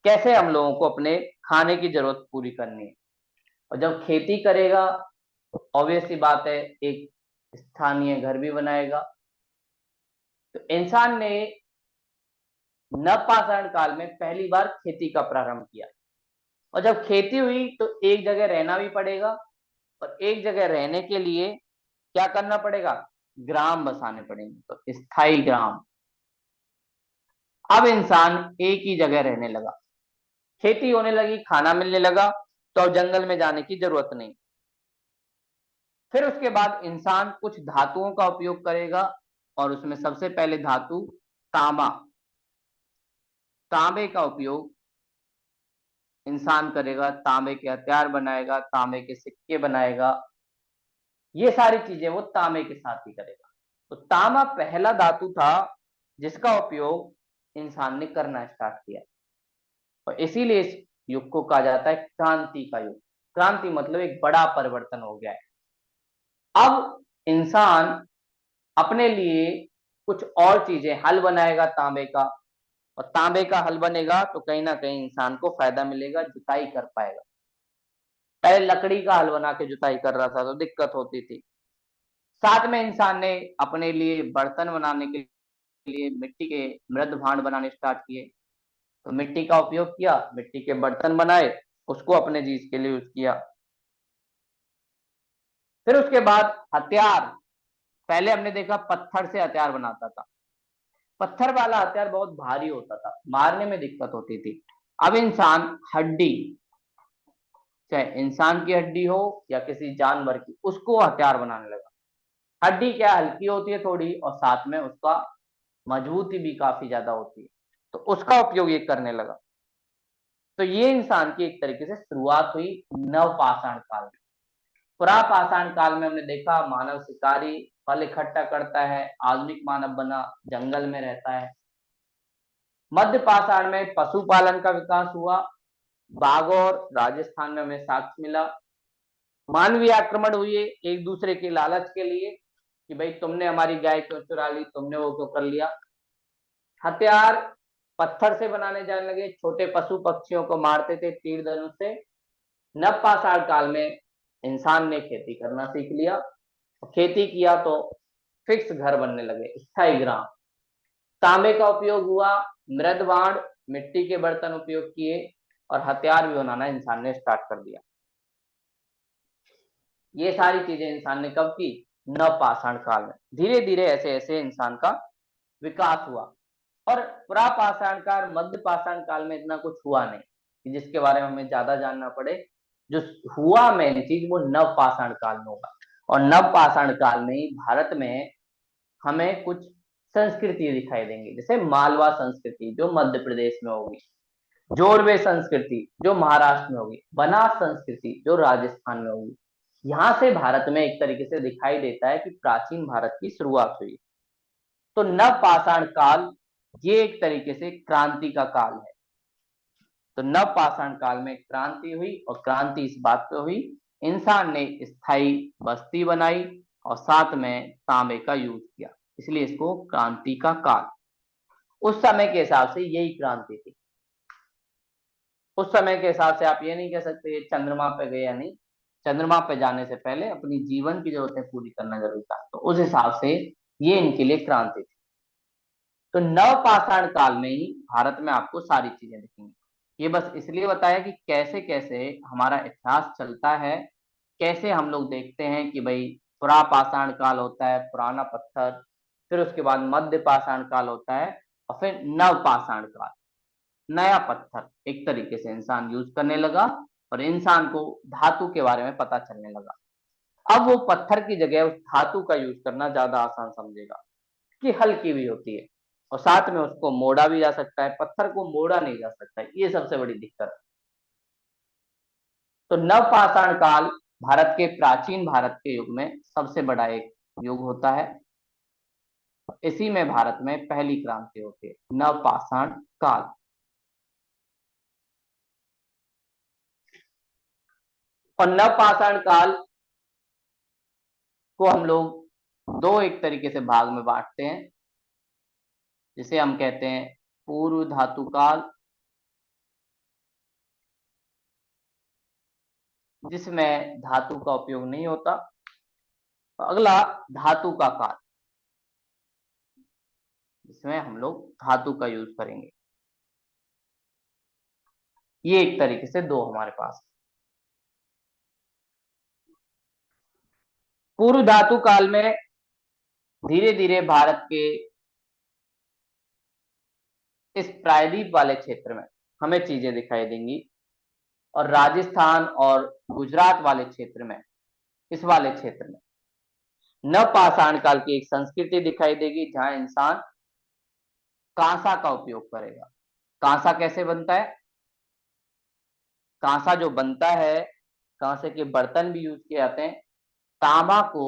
कैसे हम लोगों को अपने खाने की जरूरत पूरी करनी है। और जब खेती करेगा तो ऑब्वियस सी बात है, एक स्थानीय घर भी बनाएगा। तो इंसान ने नवपाषाण काल में पहली बार खेती का प्रारंभ किया। और जब खेती हुई तो एक जगह रहना भी पड़ेगा, और एक जगह रहने के लिए क्या करना पड़ेगा, ग्राम बसाने पड़ेंगे। तो स्थायी ग्राम, अब इंसान एक ही जगह रहने लगा, खेती होने लगी, खाना मिलने लगा, तो अब जंगल में जाने की जरूरत नहीं। फिर उसके बाद इंसान कुछ धातुओं का उपयोग करेगा, और उसमें सबसे पहले धातु तांबा, तांबे का उपयोग इंसान करेगा, तांबे के हथियार बनाएगा, तांबे के सिक्के बनाएगा, ये सारी चीजें वो तांबे के साथ ही करेगा। तो तांबा पहला धातु था जिसका उपयोग इंसान ने करना स्टार्ट किया, और इसीलिए इस युग को कहा जाता है क्रांति का युग। क्रांति मतलब एक बड़ा परिवर्तन हो गया है। अब इंसान अपने लिए कुछ और चीजें, हल बनाएगा तांबे का, और तांबे का हल बनेगा तो कहीं ना कहीं इंसान को फायदा मिलेगा, जुताई कर पाएगा। पहले लकड़ी का हल बना के जुताई कर रहा था तो दिक्कत होती थी। साथ में इंसान ने अपने लिए बर्तन बनाने के लिए मिट्टी के मृद भांड बनाने स्टार्ट किए, तो मिट्टी का उपयोग किया, मिट्टी के बर्तन बनाए, उसको अपने चीज के लिए यूज किया। फिर उसके बाद हथियार, पहले हमने देखा पत्थर से हथियार बनाता था, पत्थर वाला हथियार बहुत भारी होता था, मारने में दिक्कत होती थी। अब इंसान हड्डी, चाहे इंसान की हड्डी हो या किसी जानवर की, उसको हथियार बनाने लगा। हड्डी क्या हल्की होती है थोड़ी, और साथ में उसका मजबूती भी काफी ज्यादा होती है, तो उसका उपयोग ये करने लगा। तो ये इंसान की एक तरीके से शुरुआत हुई नवपाषाण काल में। पुरापाषाण काल में हमने देखा मानव शिकारी, फल इकट्ठा करता है, आधुनिक मानव बना, जंगल में रहता है। मध्य पाषाण में पशुपालन का विकास हुआ, बाघ और राजस्थान में हमें साक्ष्य मिला। मानवीय आक्रमण हुए एक दूसरे के लालच के लिए कि भाई तुमने हमारी गाय क्यों चुरा ली, तुमने वो क्यों कर लिया। हथियार पत्थर से बनाने जाने लगे, छोटे पशु पक्षियों को मारते थे तीर धनुष से। नवपाषाण काल में इंसान ने खेती करना सीख लिया, खेती किया तो फिक्स घर बनने लगे, स्थायी ग्राम। तांबे का उपयोग हुआ, मृदवाण, मिट्टी के बर्तन उपयोग किए, और हथियार भी बनाना इंसान ने स्टार्ट कर दिया। ये सारी चीजें इंसान ने कब की? नवपाषाण काल में। धीरे धीरे ऐसे ऐसे इंसान का विकास हुआ। और प्रापाषाण काल, मध्य पाषाण काल में इतना कुछ हुआ नहीं कि जिसके बारे में हमें ज्यादा जानना पड़े। जो हुआ मेन चीज वो नवपाषाण काल में होगा, और नवपाषाण काल में ही भारत में हमें कुछ संस्कृति दिखाई देंगी, जैसे मालवा संस्कृति जो मध्य प्रदेश में होगी, जोरवे संस्कृति जो महाराष्ट्र में होगी, बनास संस्कृति जो राजस्थान में होगी। यहाँ से भारत में एक तरीके से दिखाई देता है कि प्राचीन भारत की शुरुआत हुई। तो नवपाषाण काल ये एक तरीके से क्रांति का काल है। तो नवपाषाण काल में क्रांति हुई, और क्रांति इस बात पे हुई, इंसान ने स्थायी बस्ती बनाई और साथ में तांबे का यूज किया, इसलिए इसको क्रांति का काल। उस समय के हिसाब से यही क्रांति थी। उस समय के हिसाब से आप ये नहीं कह सकते ये चंद्रमा पे गए या नहीं। चंद्रमा पे जाने से पहले अपनी जीवन की जरूरतें पूरी करना जरूरी था, तो उस हिसाब से ये इनके लिए क्रांति थी। तो नवपाषाण काल में ही भारत में आपको सारी चीजें दिखेंगी। ये बस इसलिए बताया कि कैसे कैसे हमारा इतिहास चलता है, कैसे हम लोग देखते हैं कि भाई पुरापाषाण काल होता है, पुराना पत्थर, फिर उसके बाद मध्य पाषाण काल होता है, और फिर नवपाषाण काल, नया पत्थर एक तरीके से इंसान यूज करने लगा, और इंसान को धातु के बारे में पता चलने लगा। अब वो पत्थर की जगह उस धातु का यूज करना ज्यादा आसान समझेगा कि हल्की भी होती है, और साथ में उसको मोड़ा भी जा सकता है, पत्थर को मोड़ा नहीं जा सकता है, ये सबसे बड़ी दिक्कत है। तो नवपाषाण काल भारत के, प्राचीन भारत के युग में सबसे बड़ा एक युग होता है। इसी में भारत में पहली क्रांति होती है, नवपाषाण काल। और नवपाषाण काल को हम लोग दो एक तरीके से भाग में बांटते हैं, जिसे हम कहते हैं पूर्व धातु काल, जिसमें धातु का उपयोग नहीं होता। अगला धातु का काल, जिसमें हम लोग धातु का यूज करेंगे। ये एक तरीके से दो हमारे पास। पूर्व धातु काल में धीरे धीरे भारत के इस प्रायद्वीप वाले क्षेत्र में हमें चीजें दिखाई देंगी, और राजस्थान और गुजरात वाले क्षेत्र में, इस वाले क्षेत्र में नवपाषाण काल की एक संस्कृति दिखाई देगी, जहां इंसान कांसा का उपयोग करेगा। कांसा कैसे बनता है? कांसा जो बनता है, कांसे के बर्तन भी यूज किए जाते हैं। तांबा को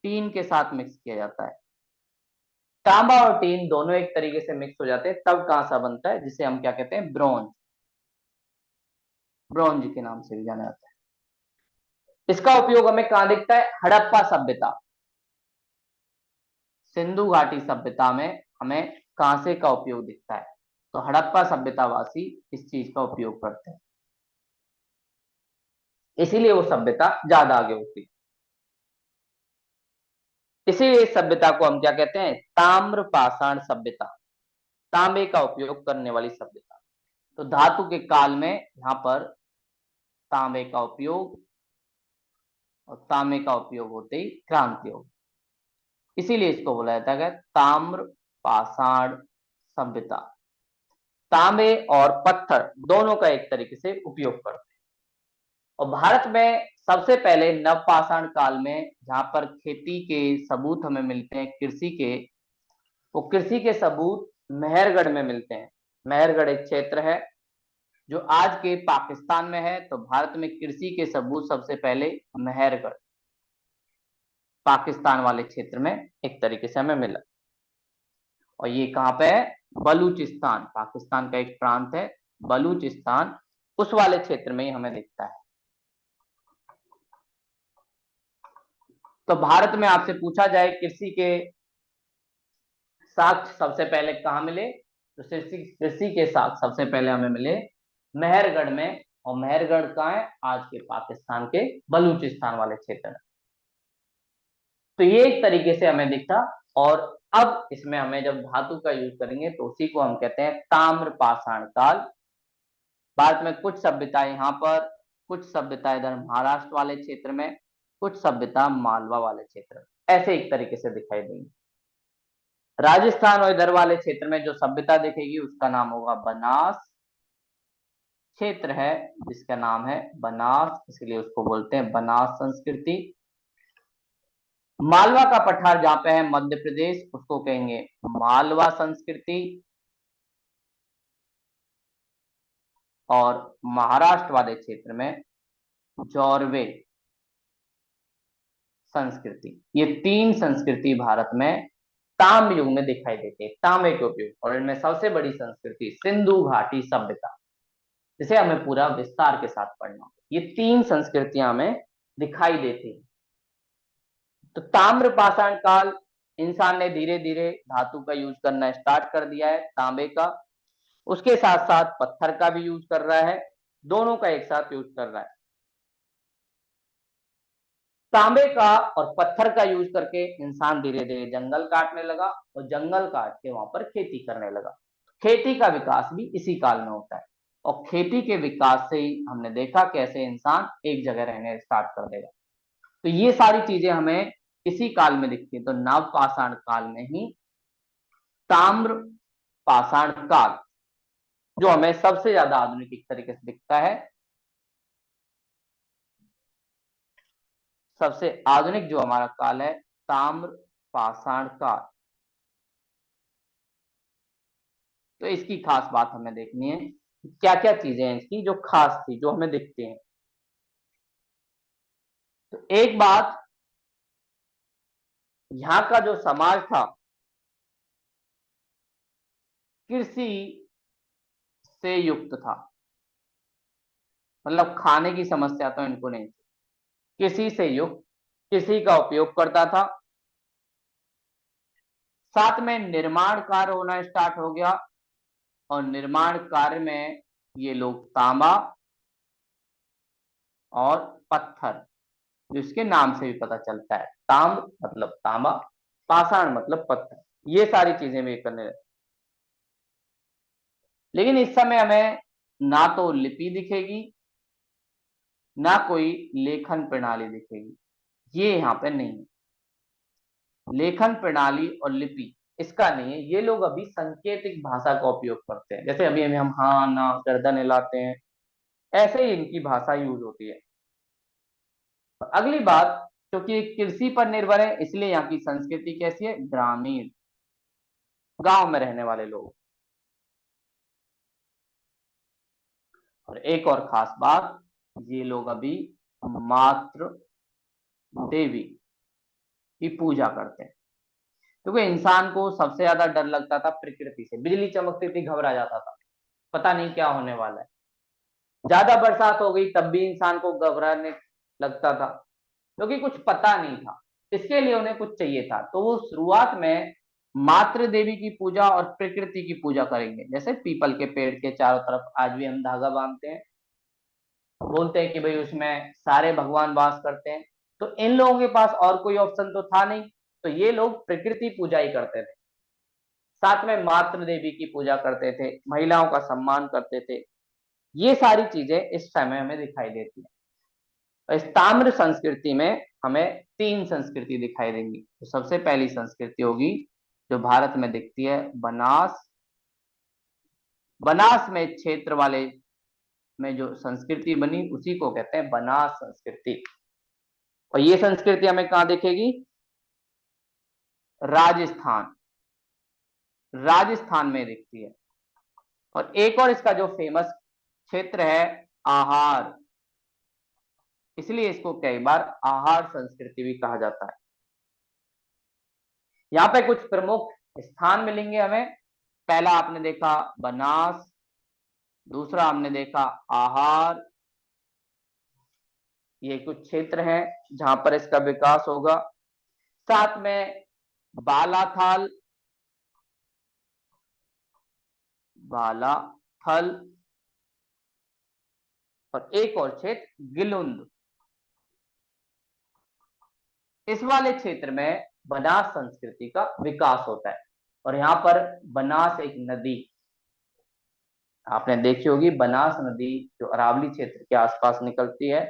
टीन के साथ मिक्स किया जाता है। तांबा और टीन दोनों एक तरीके से मिक्स हो जाते हैं, तब कांसा बनता है, जिसे हम क्या कहते हैं? ब्रोंज। ब्रोंज के नाम से भी जाना जाता है। इसका उपयोग हमें कहां दिखता है? हड़प्पा सभ्यता, सिंधु घाटी सभ्यता में हमें कांसे का उपयोग दिखता है। तो हड़प्पा सभ्यतावासी इस चीज का उपयोग करते हैं, इसीलिए वो सभ्यता ज्यादा आगे होती है। इसीलिए इस सभ्यता को हम क्या कहते हैं? ताम्रपाषाण सभ्यता, तांबे का उपयोग करने वाली सभ्यता। तो धातु के काल में यहाँ पर तांबे का उपयोग, और तांबे का उपयोग होते ही क्रांति होगी, इसीलिए इसको बोला जाता है ताम्र पाषाण सभ्यता। तांबे और पत्थर दोनों का एक तरीके से उपयोग करते हैं। और भारत में सबसे पहले नवपाषाण काल में जहां पर खेती के सबूत हमें मिलते हैं, कृषि के, वो कृषि के सबूत मेहरगढ़ में मिलते हैं। मेहरगढ़ एक क्षेत्र है जो आज के पाकिस्तान में है। तो भारत में कृषि के सबूत सबसे पहले मेहरगढ़, पाकिस्तान वाले क्षेत्र में एक तरीके से हमें मिला। और ये कहाँ पे है? बलूचिस्तान, पाकिस्तान का एक प्रांत है बलूचिस्तान, उस वाले क्षेत्र में ही हमें दिखता है। तो भारत में आपसे पूछा जाए कृषि के साक्ष्य सबसे पहले कहाँ मिले, तो कृषि के साक्ष्य सबसे पहले हमें मिले मेहरगढ़ में। और मेहरगढ़ कहाँ है? आज के पाकिस्तान के बलूचिस्तान वाले क्षेत्र में। तो ये एक तरीके से हमें दिखता। और अब इसमें हमें जब धातु का यूज करेंगे तो उसी को हम कहते हैं ताम्रपाषाण काल। भारत में कुछ सभ्यता यहाँ पर, कुछ सभ्यता इधर महाराष्ट्र वाले क्षेत्र में, कुछ सभ्यता मालवा वाले क्षेत्र में, ऐसे एक तरीके से दिखाई देंगी। राजस्थान और इधर वाले क्षेत्र में जो सभ्यता दिखेगी उसका नाम होगा बनास। क्षेत्र है जिसका नाम है बनास, इसलिए उसको बोलते हैं बनास संस्कृति। मालवा का पठार जहां पे है मध्य प्रदेश, उसको कहेंगे मालवा संस्कृति। और महाराष्ट्र वाले क्षेत्र में जौरवे संस्कृति। ये तीन संस्कृति भारत में ताम्र युग में दिखाई देती है, तांबे के उपयोग। और इनमें सबसे बड़ी संस्कृति सिंधु घाटी सभ्यता, जिसे हमें पूरा विस्तार के साथ पढ़ना। ये तीन संस्कृतियां हमें दिखाई देती है। तो ताम्रपाषाण काल, इंसान ने धीरे धीरे धातु का यूज करना स्टार्ट कर दिया है, तांबे का, उसके साथ साथ पत्थर का भी यूज कर रहा है, दोनों का एक साथ यूज कर रहा है। तांबे का और पत्थर का यूज करके इंसान धीरे धीरे जंगल काटने लगा, और जंगल काट के वहां पर खेती करने लगा। खेती का विकास भी इसी काल में होता है। और खेती के विकास से ही हमने देखा कैसे इंसान एक जगह रहने स्टार्ट कर देगा। तो ये सारी चीजें हमें इसी काल में दिखती है। तो नवपाषाण काल में ही ताम्र पाषाण काल जो हमें सबसे ज्यादा आधुनिक एक तरीके से दिखता है, सबसे आधुनिक जो हमारा काल है ताम्र पाषाण काल। तो इसकी खास बात हमें देखनी है, क्या क्या चीजें हैं इसकी जो खास थी, जो हमें दिखती हैं। तो एक बात, यहाँ का जो समाज था कृषि से युक्त था, मतलब खाने की समस्या तो इनको नहीं थी, कृषि से युक्त, कृषि का उपयोग करता था। साथ में निर्माण कार्य होना स्टार्ट हो गया, और निर्माण कार्य में ये लोग तांबा और पत्थर, जो इसके नाम से भी पता चलता है, ताम्र मतलब तांबा, पाषाण मतलब पत्थर, ये सारी चीजें भी करने लगे। लेकिन इस समय हमें ना तो लिपि दिखेगी, ना कोई लेखन प्रणाली दिखेगी, ये यहाँ पे नहीं है। लेखन प्रणाली और लिपि इसका नहीं है। ये लोग अभी सांकेतिक भाषा का उपयोग करते हैं, जैसे अभी हम हाँ ना गर्दन हिलाते हैं, ऐसे ही इनकी भाषा यूज होती है। अगली बात, क्योंकि कृषि पर निर्भर है इसलिए यहाँ की संस्कृति कैसी है, ग्रामीण, गांव में रहने वाले लोग। और एक और खास बात, ये लोग अभी मातृ देवी की पूजा करते हैं, क्योंकि इंसान को सबसे ज्यादा डर लगता था प्रकृति से। बिजली चमकती थी घबरा जाता था, पता नहीं क्या होने वाला है। ज्यादा बरसात हो गई तब भी इंसान को घबराने लगता था, क्योंकि कुछ पता नहीं था। इसके लिए उन्हें कुछ चाहिए था, तो वो शुरुआत में मातृ देवी की पूजा और प्रकृति की पूजा करेंगे। जैसे पीपल के पेड़ के चारों तरफ आज भी हम धागा बांधते हैं, बोलते हैं कि भाई उसमें सारे भगवान वास करते हैं। तो इन लोगों के पास और कोई ऑप्शन तो था नहीं, तो ये लोग प्रकृति पूजा ही करते थे। साथ में मातृ देवी की पूजा करते थे, महिलाओं का सम्मान करते थे। ये सारी चीजें इस समय हमें दिखाई देती है। और इस ताम्र संस्कृति में हमें तीन संस्कृति दिखाई देंगी। तो सबसे पहली संस्कृति होगी जो भारत में दिखती है, बनास। बनास में क्षेत्र वाले में जो संस्कृति बनी उसी को कहते हैं बनास संस्कृति। और ये संस्कृति हमें कहाँ दिखेगी, राजस्थान, राजस्थान में दिखती है। और एक और इसका जो फेमस क्षेत्र है, आहार, इसलिए इसको कई बार आहार संस्कृति भी कहा जाता है। यहाँ पे कुछ प्रमुख स्थान मिलेंगे हमें। पहला आपने देखा बनास, दूसरा हमने देखा आहार। ये कुछ क्षेत्र हैं जहां पर इसका विकास होगा। साथ में बालाथाल, बालाथल, और एक और क्षेत्र गिलुंद। इस वाले क्षेत्र में बनास संस्कृति का विकास होता है। और यहाँ पर बनास एक नदी आपने देखी होगी, बनास नदी जो अरावली क्षेत्र के आसपास निकलती है,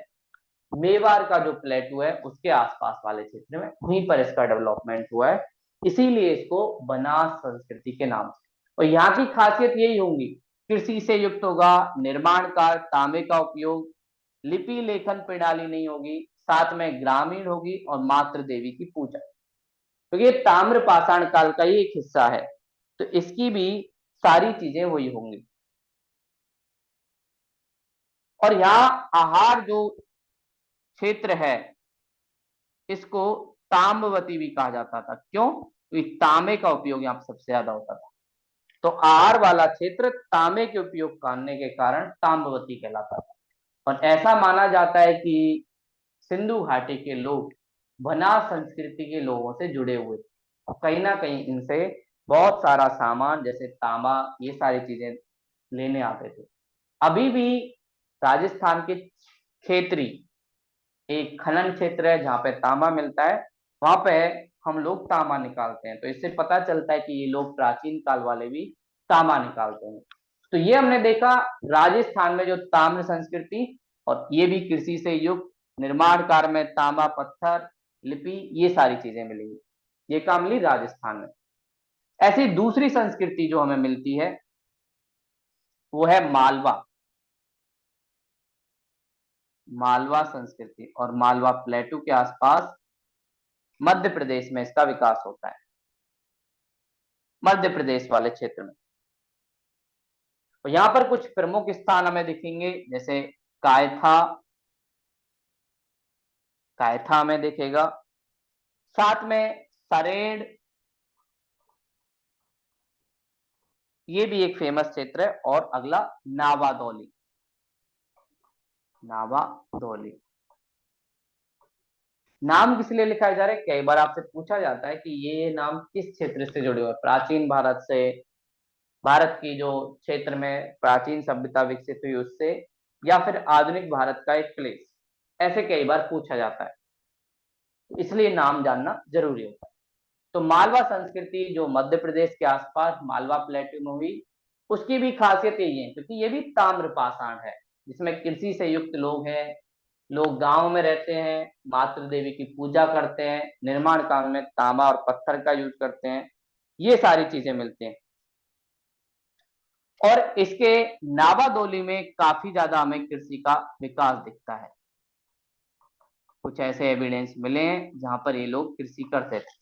मेवाड़ का जो प्लेटू है उसके आसपास वाले क्षेत्र में, वहीं पर इसका डेवलपमेंट हुआ है, इसीलिए इसको बनास संस्कृति के नाम से। और यहाँ की खासियत यही होगी, कृषि से युक्त होगा, निर्माण कार्य, तांबे का उपयोग, लिपि लेखन प्रणाली नहीं होगी, साथ में ग्रामीण होगी और मातृ देवी की पूजा, क्योंकि तो ये ताम्र पाषाण काल का ही एक हिस्सा है, तो इसकी भी सारी चीजें वही होंगी। और यहाँ आहार जो क्षेत्र है इसको ताम्रवती भी कहा जाता था। क्यों, क्योंकि तांबे का उपयोग यहाँ सबसे ज्यादा होता था। तो आहार वाला क्षेत्र तांबे के उपयोग करने के कारण ताम्रवती कहलाता था। और ऐसा माना जाता है कि सिंधु घाटी के लोग बनास संस्कृति के लोगों से जुड़े हुए थे, और कहीं ना कहीं इनसे बहुत सारा सामान जैसे तांबा ये सारी चीजें लेने आते थे। अभी भी राजस्थान के खेतरी एक खनन क्षेत्र है जहाँ पे तांबा मिलता है, वहां पे हम लोग तांबा निकालते हैं। तो इससे पता चलता है कि ये लोग प्राचीन काल वाले भी तांबा निकालते हैं। तो ये हमने देखा राजस्थान में जो ताम्र संस्कृति, और ये भी कृषि से युक्त, निर्माण कार्य में तांबा, पत्थर, लिपि, ये सारी चीजें मिलेंगी। ये काम मिली राजस्थान में। ऐसी दूसरी संस्कृति जो हमें मिलती है वो है मालवा, मालवा संस्कृति। और मालवा प्लेटू के आसपास मध्य प्रदेश में इसका विकास होता है, मध्य प्रदेश वाले क्षेत्र में। तो यहाँ पर कुछ प्रमुख स्थान हमें दिखेंगे, जैसे कायथा, कायथा हमें दिखेगा, साथ में सरेड़, ये भी एक फेमस क्षेत्र है। और अगला नावादौली, नावादौली। नाम किस लिए लिखाए जा रहे हैं, कई बार आपसे पूछा जाता है कि ये नाम किस क्षेत्र से जुड़े हुए, प्राचीन भारत से, भारत की जो क्षेत्र में प्राचीन सभ्यता विकसित हुई उससे, या फिर आधुनिक भारत का एक प्लेस, ऐसे कई बार पूछा जाता है, इसलिए नाम जानना जरूरी होता है। तो मालवा संस्कृति जो मध्य प्रदेश के आसपास मालवा प्लेटू में हुई, उसकी भी खासियत यही है क्योंकि ये भी ताम्र पाषाण है, जिसमें कृषि से युक्त लोग हैं, लोग गांव में रहते हैं, मातृ देवी की पूजा करते हैं, निर्माण काम में तांबा और पत्थर का यूज करते हैं। ये सारी चीजें मिलती हैं। और इसके नावादोली में काफी ज्यादा हमें कृषि का विकास दिखता है। कुछ ऐसे एविडेंस मिले हैं जहां पर ये लोग कृषि करते थे।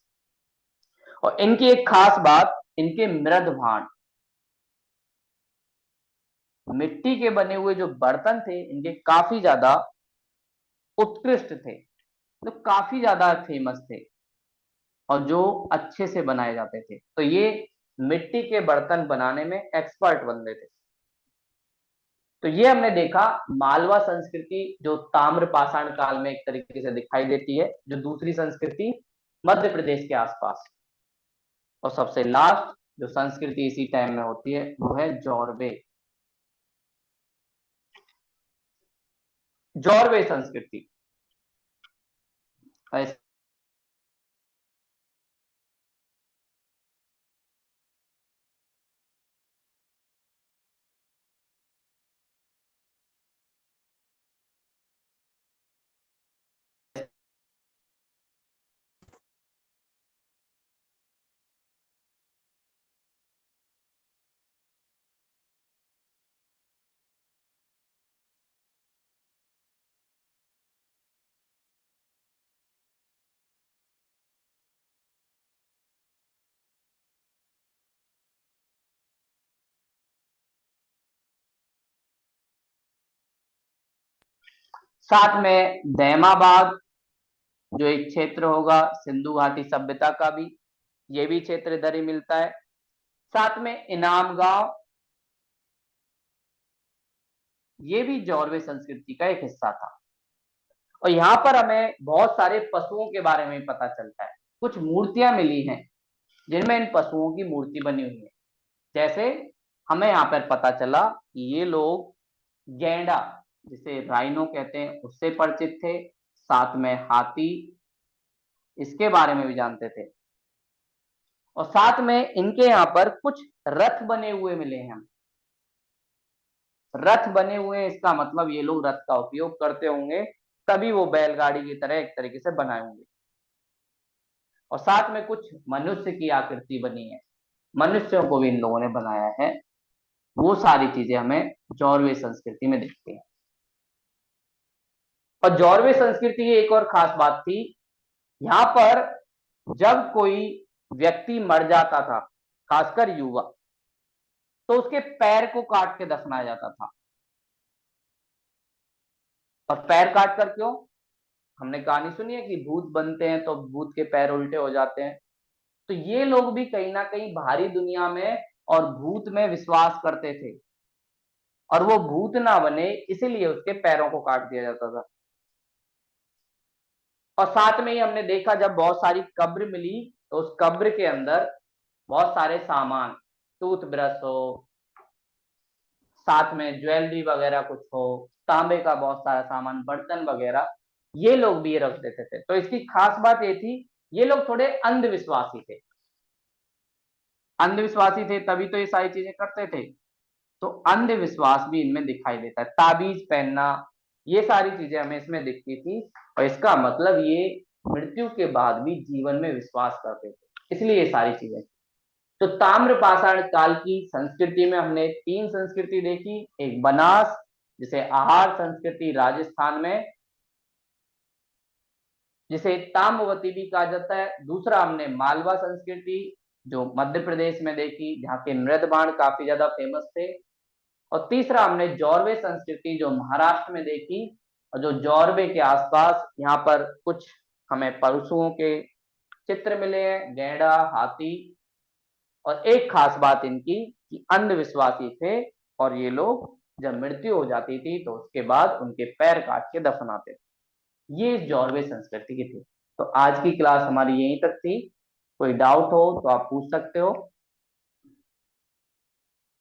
और इनकी एक खास बात, इनके मृद भांड, मिट्टी के बने हुए जो बर्तन थे इनके काफी ज्यादा उत्कृष्ट थे, तो काफी ज्यादा फेमस थे और जो अच्छे से बनाए जाते थे। तो ये मिट्टी के बर्तन बनाने में एक्सपर्ट बंदे थे। तो ये हमने देखा मालवा संस्कृति जो ताम्र पाषाण काल में एक तरीके से दिखाई देती है, जो दूसरी संस्कृति मध्य प्रदेश के आसपास। और सबसे लास्ट जो संस्कृति इसी टाइम में होती है वो है जौरवे। जौरवे संस्कृति साथ में दैमाबाद जो एक क्षेत्र होगा सिंधु घाटी सभ्यता का भी, ये भी क्षेत्र इधर ही मिलता है। साथ में इनाम गांव, ये भी जौरवे संस्कृति का एक हिस्सा था। और यहाँ पर हमें बहुत सारे पशुओं के बारे में पता चलता है। कुछ मूर्तियां मिली हैं जिनमें इन पशुओं की मूर्ति बनी हुई है। जैसे हमें यहाँ पर पता चला कि ये लोग गैंडा, जिसे राइनो कहते हैं, उससे परिचित थे। साथ में हाथी, इसके बारे में भी जानते थे। और साथ में इनके यहाँ पर कुछ रथ बने हुए मिले हैं। रथ बने हुए हैं, इसका मतलब ये लोग रथ का उपयोग करते होंगे, तभी वो बैलगाड़ी की तरह एक तरीके से बनाए होंगे। और साथ में कुछ मनुष्य की आकृति बनी है, मनुष्यों को भी इन लोगों ने बनाया है। वो सारी चीजें हमें जौरवे संस्कृति में दिखती हैं। और जौरवे संस्कृति की एक और खास बात थी, यहाँ पर जब कोई व्यक्ति मर जाता था, खासकर युवा, तो उसके पैर को काट के दफनाया जाता था। और पैर काट कर क्यों? हमने कहानी सुनी है कि भूत बनते हैं तो भूत के पैर उल्टे हो जाते हैं। तो ये लोग भी कहीं ना कहीं बाहरी दुनिया में और भूत में विश्वास करते थे, और वो भूत ना बने इसीलिए उसके पैरों को काट दिया जाता था। और साथ में ही हमने देखा जब बहुत सारी कब्र मिली तो उस कब्र के अंदर बहुत सारे सामान, टूथब्रश हो, साथ में ज्वेलरी वगैरह कुछ हो, तांबे का बहुत सारा सामान, बर्तन वगैरह, ये लोग भी ये रख देते थे। तो इसकी खास बात ये थी, ये लोग थोड़े अंधविश्वासी थे। अंधविश्वासी थे तभी तो ये सारी चीजें करते थे। तो अंधविश्वास भी इनमें दिखाई देता है। ताबीज पहनना, ये सारी चीजें हमें इसमें दिखती थी। और इसका मतलब ये मृत्यु के बाद भी जीवन में विश्वास करते थे, इसलिए ये सारी चीजें। तो ताम्र पाषाण काल की संस्कृति में हमने तीन संस्कृति देखी। एक बनास, जिसे आहार संस्कृति राजस्थान में, जिसे ताम्रवती भी कहा जाता है। दूसरा हमने मालवा संस्कृति जो मध्य प्रदेश में देखी, जहाँ के मृद बाण काफी ज्यादा फेमस थे। और तीसरा हमने जौरवे संस्कृति जो महाराष्ट्र में देखी, और जो जौरवे के आसपास यहाँ पर कुछ हमें पशुओं के चित्र मिले हैं, गैंडा, हाथी। और एक खास बात इनकी कि अंधविश्वासी थे, और ये लोग जब मृत्यु हो जाती थी तो उसके बाद उनके पैर काट के दफनाते थे। ये जौरवे संस्कृति की थी। तो आज की क्लास हमारी यहीं तक थी। कोई डाउट हो तो आप पूछ सकते हो।